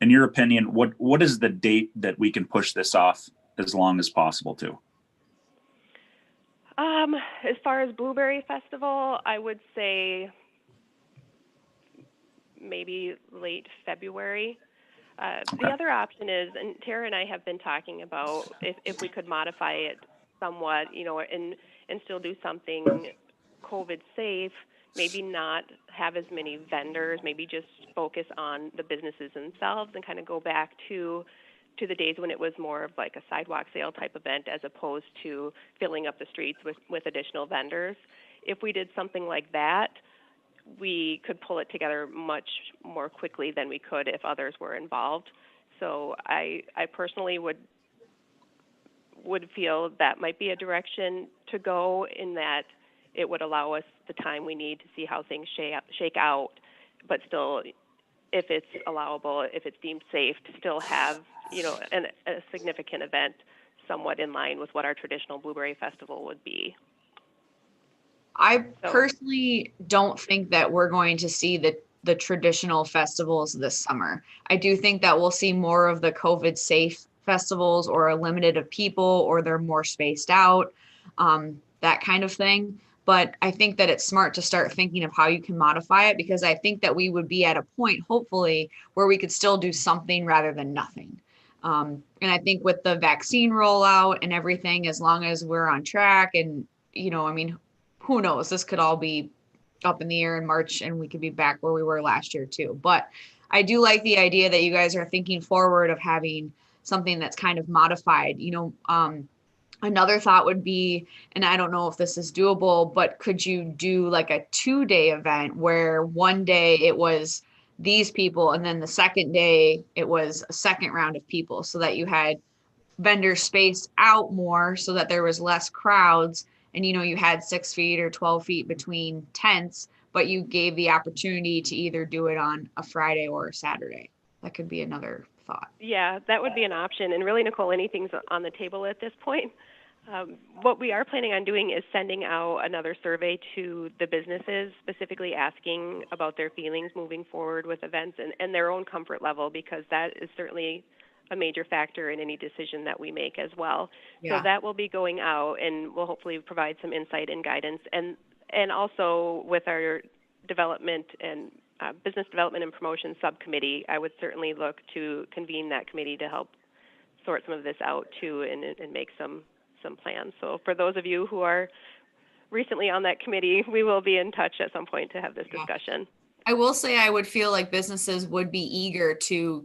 In your opinion, what is the date that we can push this off as long as possible to? As far as Blueberry Festival, I would say maybe late February. Okay. The other option is, and Tara and I have been talking about if we could modify it somewhat, and still do something COVID safe, maybe not have as many vendors, maybe just focus on the businesses themselves and kind of go back to the days when it was more of like a sidewalk sale type event as opposed to filling up the streets with additional vendors. If we did something like that, we could pull it together much more quickly than we could if others were involved. So I personally would feel that might be a direction to go, in that it would allow us the time we need to see how things shake out, but still, if it's allowable, if it's deemed safe, to still have, a significant event somewhat in line with what our traditional Blueberry Festival would be. I personally don't think that we're going to see the traditional festivals this summer. I do think that we'll see more of the COVID safe festivals, or a limited of people, or they're more spaced out, that kind of thing. But I think that it's smart to start thinking of how you can modify it, because I think that we would be at a point, hopefully, where we could still do something rather than nothing. And I think with the vaccine rollout and everything, as long as we're on track, and, who knows, this could all be up in the air in March and we could be back where we were last year too. But I do like the idea that you guys are thinking forward of having something that's kind of modified. Another thought would be, and I don't know if this is doable, but could you do like a 2-day event where one day it was these people, and then the second day it was a second round of people, so that you had vendors spaced out more so that there was less crowds, and you had 6 feet or 12 feet between tents, but you gave the opportunity to either do it on a Friday or a Saturday. That could be another thought. Yeah, that would be an option. And really, Nicole, anything's on the table at this point. What we are planning on doing is sending out another survey to the businesses, specifically asking about their feelings moving forward with events and their own comfort level, because that is certainly a major factor in any decision that we make as well. Yeah. So that will be going out and will hopefully provide some insight and guidance. And also with our development and business development and promotion subcommittee, I would certainly look to convene that committee to help sort some of this out too and make some plans. So for those of you who are recently on that committee, we will be in touch at some point to have this discussion. I will say I would feel like businesses would be eager to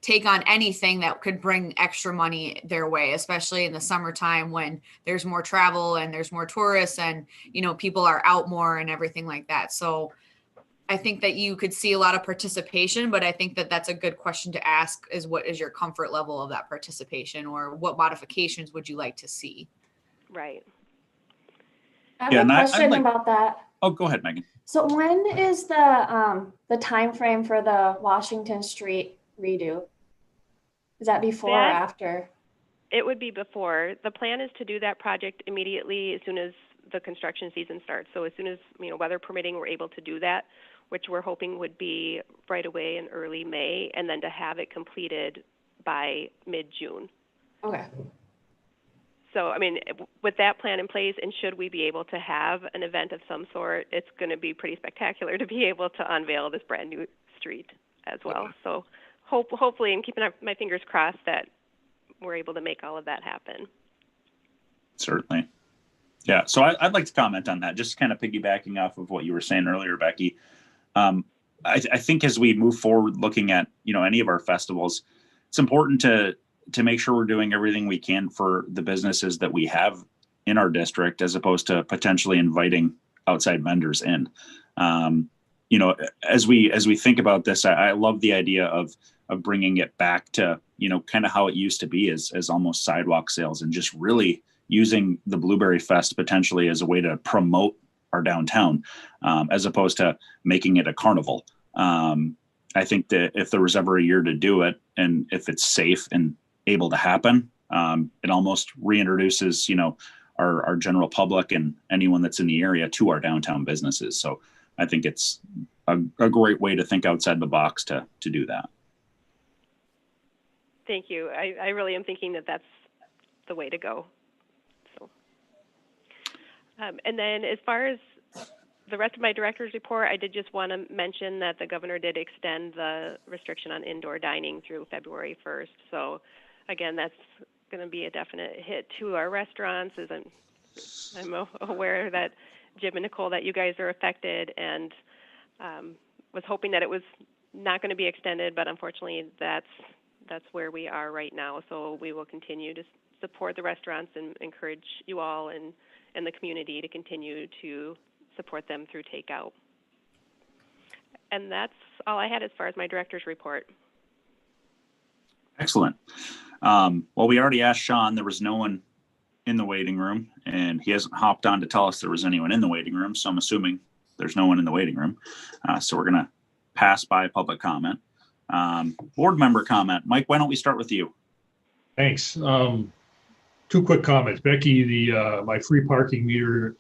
take on anything that could bring extra money their way, especially in the summertime when there's more travel and there's more tourists and, you know, people are out more and everything like that. So I think that you could see a lot of participation, but I think that that's a good question to ask is what is your comfort level of that participation, or what modifications would you like to see? Right. I have a question about that. Oh, go ahead, Megan. So when is the time frame for the Washington Street redo? Is that before or after? It would be before. The plan is to do that project immediately as soon as the construction season starts. So as soon as, you know, weather permitting, we're able to do that, which we're hoping would be right away in early May, and then to have it completed by mid-June. Okay. So, I mean, with that plan in place, and should we be able to have an event of some sort, it's going to be pretty spectacular to be able to unveil this brand new street as well. So hopefully, and keeping my fingers crossed that we're able to make all of that happen. Certainly. Yeah. So I'd like to comment on that, just kind of piggybacking off of what you were saying earlier, Becky. I think as we move forward looking at, you know, any of our festivals, it's important to make sure we're doing everything we can for the businesses that we have in our district, as opposed to potentially inviting outside vendors in. You know, as we think about this, I love the idea of bringing it back to, you know, kind of how it used to be as almost sidewalk sales, and just really using the Blueberry Fest potentially as a way to promote our downtown, as opposed to making it a carnival. I think that if there was ever a year to do it, and if it's safe and able to happen, it almost reintroduces, you know, our general public and anyone that's in the area to our downtown businesses. So I think it's a great way to think outside the box to do that. Thank you. I really am thinking that that's the way to go. So, and then as far as the rest of my director's report, I did just want to mention that the governor did extend the restriction on indoor dining through February 1st. So again, that's going to be a definite hit to our restaurants, as I'm aware that Jim and Nicole, that you guys are affected, and was hoping that it was not going to be extended, but unfortunately that's where we are right now. So we will continue to support the restaurants and encourage you all and the community to continue to support them through takeout. And that's all I had as far as my director's report. Excellent. Well, we already asked Sean, there was no one in the waiting room, and he hasn't hopped on to tell us there was anyone in the waiting room. So I'm assuming there's no one in the waiting room. So we're going to pass by public comment. Board member comment. Mike, why don't we start with you? Thanks. Two quick comments. Becky, my free parking meter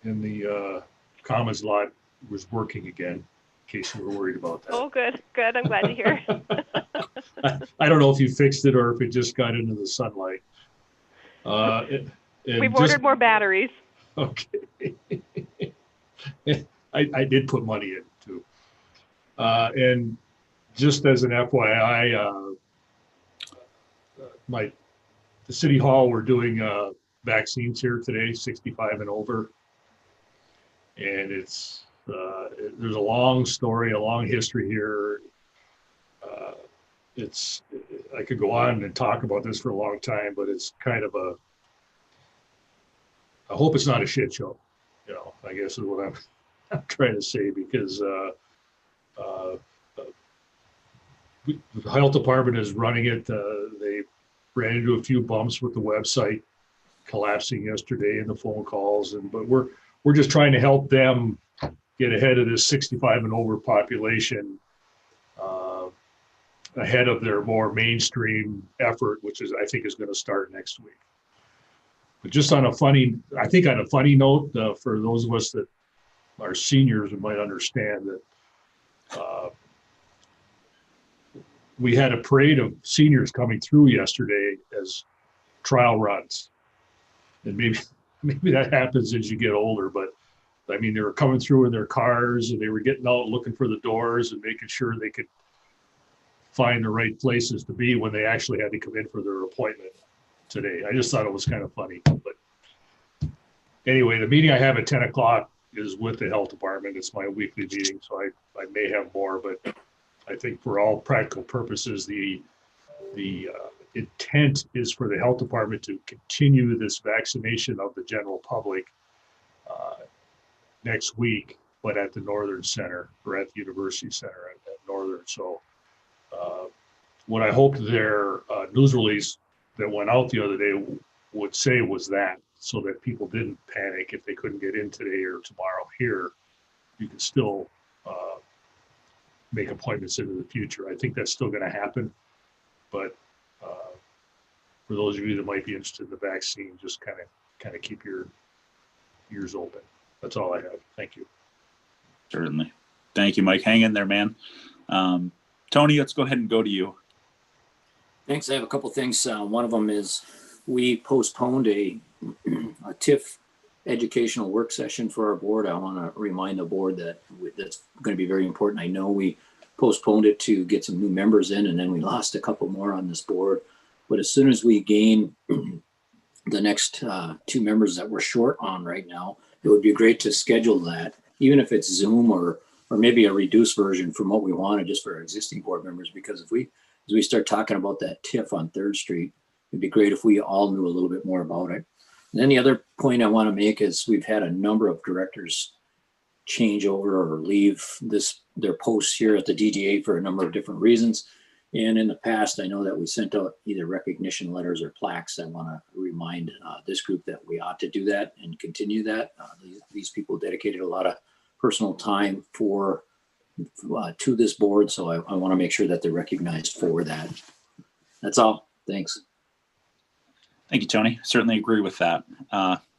in the Commons lot was working again, in case you were worried about that. Oh, good. I'm glad to hear. I don't know if you fixed it or if it just got into the sunlight. We've ordered more batteries. Okay. I did put money in too. And just as an FYI, the city hall, we're doing vaccines here today, 65 and over. And it's, there's a long story, a long history here. I could go on and talk about this for a long time, but it's kind of I hope it's not a shit show, you know, I guess is what I'm trying to say, because the health department is running it. They ran into a few bumps with the website collapsing yesterday and the phone calls, but we're just trying to help them get ahead of this 65 and over population, ahead of their more mainstream effort, which I think is going to start next week. Just on a funny note, for those of us that are seniors, we might understand that we had a parade of seniors coming through yesterday as trial runs. And maybe that happens as you get older, but I mean, they were coming through in their cars and they were getting out looking for the doors and making sure they could find the right places to be when they actually had to come in for their appointment today. I just thought it was kind of funny. But anyway, the meeting I have at 10 o'clock is with the health department. It's my weekly meeting, so I may have more, but I think for all practical purposes, the intent is for the health department to continue this vaccination of the general public next week, but at the Northern Center or at the University Center at Northern. So what I hoped their news release that went out the other day would say was that, so that people didn't panic if they couldn't get in today or tomorrow here, you can still make appointments into the future. I think that's still going to happen, but for those of you that might be interested in the vaccine, just kind of keep your ears open. That's all I have. Thank you. Certainly. Thank you, Mike. Hang in there, man. Tony, let's go ahead and go to you. Thanks. I have a couple things. One of them is we postponed a TIF educational work session for our board. I want to remind the board that that's going to be very important. I know we postponed it to get some new members in, and then we lost a couple more on this board. But as soon as we gain the next 2 members that we're short on right now, it would be great to schedule that, even if it's Zoom or maybe a reduced version from what we wanted just for our existing board members. Because as we start talking about that TIF on 3rd Street, it'd be great if we all knew a little bit more about it. And then the other point I want to make is we've had a number of directors change over or leave their posts here at the DDA for a number of different reasons. And in the past, I know that we sent out either recognition letters or plaques. I want to remind this group that we ought to do that and continue that. These people dedicated a lot of personal time to this board, so I want to make sure that they're recognized for that. That's all. Thanks. Thank you, Tony. Certainly agree with that.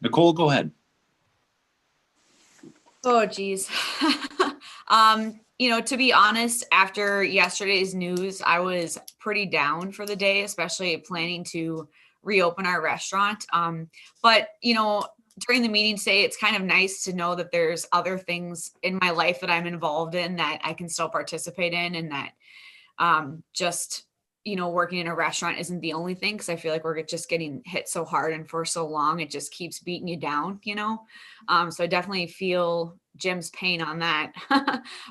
Nicole, go ahead. Oh, geez. To be honest, after yesterday's news, I was pretty down for the day, especially planning to reopen our restaurant. But during the meeting today, it's kind of nice to know that there's other things in my life that I'm involved in that I can still participate in, and that working in a restaurant isn't the only thing, because I feel like we're just getting hit so hard and for so long, it just keeps beating you down, So I definitely feel Jim's pain on that.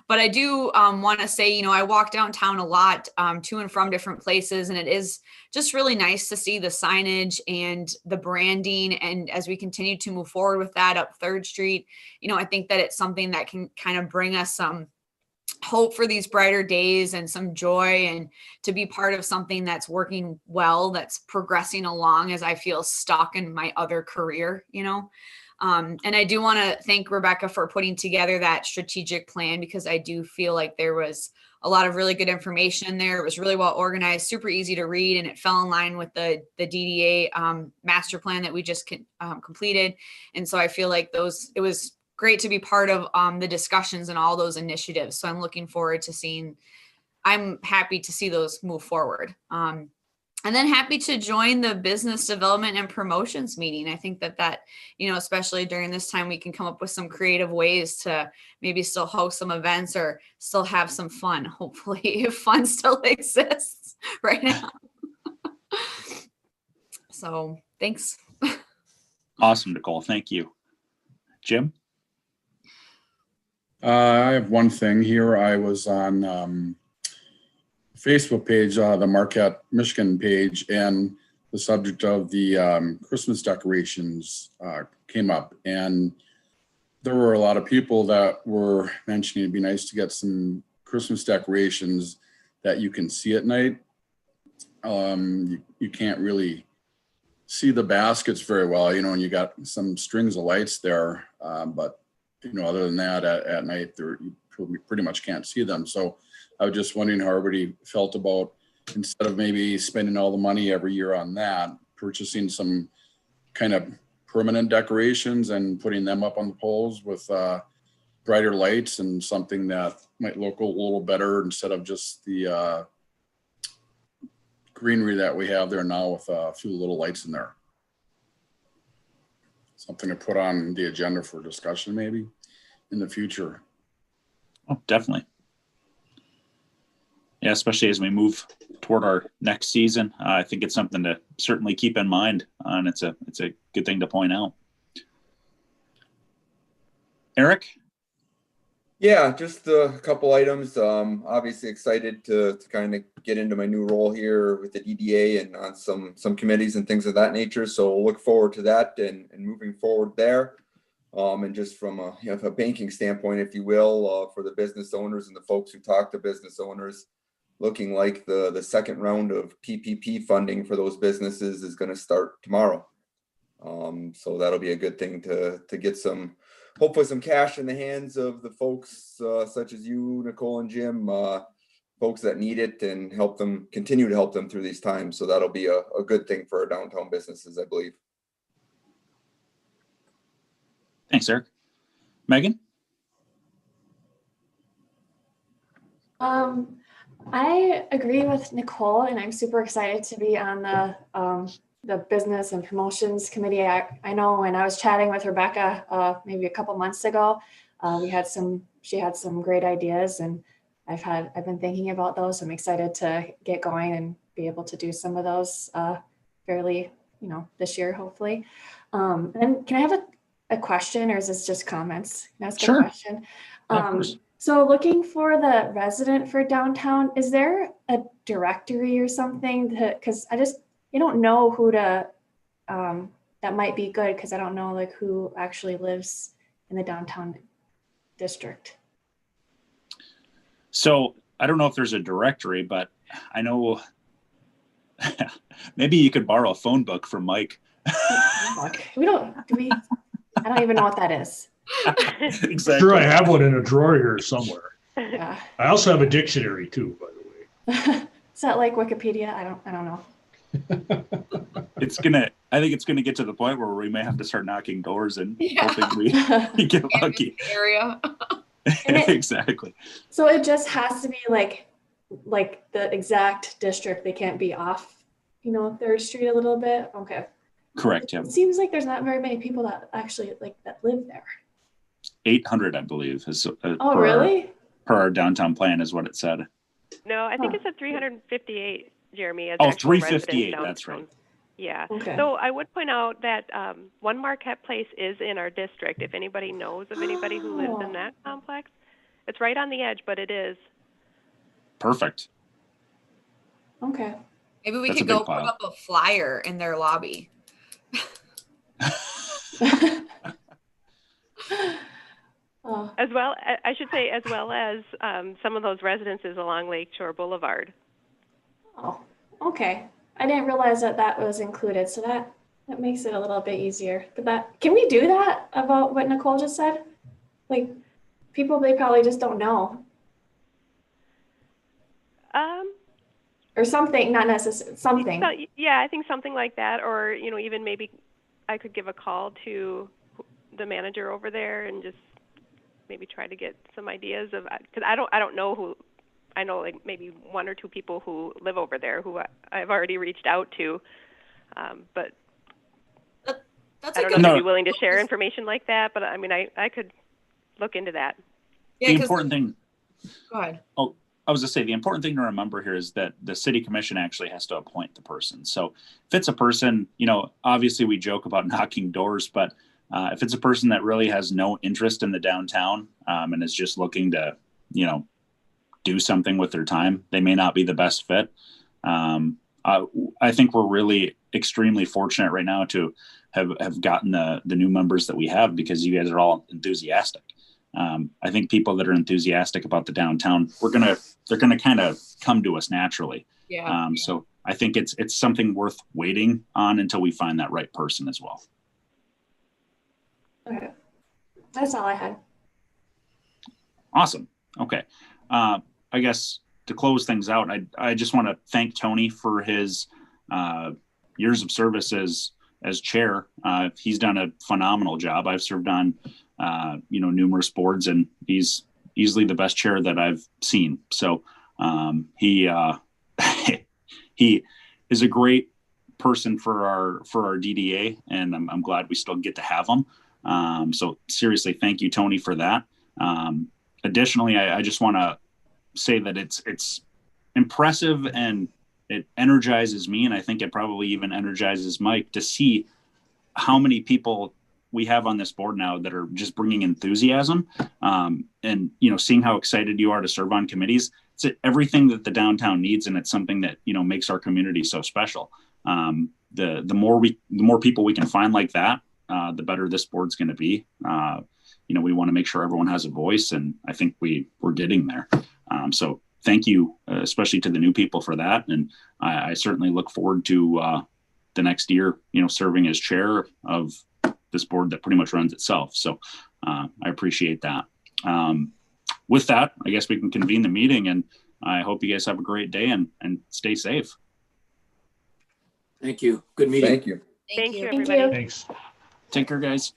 But I do want to say, I walk downtown a lot to and from different places, and it is just really nice to see the signage and the branding. And as we continue to move forward with that up 3rd Street, I think that it's something that can kind of bring us some hope for these brighter days and some joy, and to be part of something that's working well, that's progressing along as I feel stuck in my other career, And I do want to thank Rebecca for putting together that strategic plan, because I do feel like there was a lot of really good information there. It was really well organized, super easy to read, and it fell in line with the DDA master plan that we just completed. And so I feel like it was great to be part of the discussions and all those initiatives. So I'm looking forward to I'm happy to see those move forward. And then happy to join the business development and promotions meeting. I think that, especially during this time, we can come up with some creative ways to maybe still host some events or still have some fun, hopefully, if fun still exists right now. So thanks. Awesome, Nicole. Thank you. Jim? I have one thing here. I was on Facebook page, the Marquette, Michigan page, and the subject of the Christmas decorations came up, and there were a lot of people that were mentioning it'd be nice to get some Christmas decorations that you can see at night. You can't really see the baskets very well, and you got some strings of lights there, but other than that, at night, you pretty much can't see them. So I was just wondering how everybody felt about, instead of maybe spending all the money every year on that, purchasing some kind of permanent decorations and putting them up on the poles with brighter lights and something that might look a little better instead of just the greenery that we have there now with a few little lights in there. Something to put on the agenda for discussion maybe in the future. Oh, definitely. Yeah, especially as we move toward our next season. I think it's something to certainly keep in mind, and it's a good thing to point out. Eric? Yeah, just a couple items. Obviously excited to kind of get into my new role here with the DDA and on some committees and things of that nature. So we'll look forward to that and moving forward there. And just from a banking standpoint, if you will, for the business owners and the folks who talk to business owners, looking like the second round of PPP funding for those businesses is going to start tomorrow. So that'll be a good thing to get hopefully some cash in the hands of the folks such as you, Nicole and Jim, folks that need it, and continue to help them through these times. So that'll be a good thing for our downtown businesses, I believe. Thanks, Eric. Megan? I agree with Nicole, and I'm super excited to be on the business and promotions committee. I know when I was chatting with Rebecca maybe a couple months ago, she had some great ideas, and I've been thinking about those. I'm excited to get going and be able to do some of those fairly, this year, hopefully. And can I have a question, or is this just comments? Can I ask Sure. a question? So looking for the resident for downtown, is there a directory or something because I don't know who to, that might be good because I don't know like who actually lives in the downtown district. So I don't know if there's a directory, but I know maybe you could borrow a phone book from Mike. I don't even know what that is. Exactly. Sure, I have one in a drawer here somewhere. Yeah. I also have a dictionary too, by the way. Is that like Wikipedia? I don't know. I think it's gonna get to the point where we may have to start knocking doors and hoping we get lucky. Area. Exactly. So it just has to be like the exact district. They can't be off, 3rd Street a little bit. Okay. Correct. Yeah. It seems like there's not very many people that actually that live there. 800, I believe, is really? Per our downtown plan is what it said. No, I think it's at 358, Jeremy. As 358. That's right. Yeah. Okay. So I would point out that One Marquette Place is in our district. If anybody knows of anybody who lives in that complex, it's right on the edge, but it is. Perfect. Okay. Maybe we That's could a go big put pile. up a flyer in their lobby. As well, I should say, as well as some of those residences along Lakeshore Boulevard. Oh, okay. I didn't realize that was included, so that makes it a little bit easier. But can we do that about what Nicole just said? Like, people, they probably just don't know. Or something, not necessarily, something. So, yeah, I think something like that, or even maybe I could give a call to the manager over there and just maybe try to get some ideas of, because I don't know who. I know like maybe one or two people who live over there who I've already reached out to, but That's I don't know if they'd be willing to share information like that. But I mean, I could look into that. Yeah, the important thing. Go ahead. Oh, I was going to say the important thing to remember here is that the city commission actually has to appoint the person. So if it's a person, obviously we joke about knocking doors, but if it's a person that really has no interest in the downtown and is just looking to, do something with their time, they may not be the best fit. I think we're really extremely fortunate right now to have gotten the new members that we have because you guys are all enthusiastic. I think people that are enthusiastic about the downtown, they're gonna kind of come to us naturally. Yeah. So I think it's something worth waiting on until we find that right person as well. Okay. That's all I had. Awesome. Okay. I guess to close things out, I just want to thank Tony for his years of service as as chair. He's done a phenomenal job. I've served on, numerous boards, and he's easily the best chair that I've seen. So he he is a great person for our DDA, and I'm glad we still get to have him. So seriously, thank you, Tony, for that. Additionally, I just want to say that it's impressive, and it energizes me, and I think it probably even energizes Mike to see how many people we have on this board now that are just bringing enthusiasm, and seeing how excited you are to serve on committees. It's everything that the downtown needs, and it's something that makes our community so special. The more people we can find like that, the better this board's going to be. We want to make sure everyone has a voice, and I think we're getting there. So thank you, especially to the new people, for that. And I certainly look forward to the next year, serving as chair of this board that pretty much runs itself. So I appreciate that. With that, I guess we can convene the meeting, and I hope you guys have a great day and stay safe. Thank you. Good meeting. Thank you. Thank you, Thank everybody. you. Thanks. Take care, guys.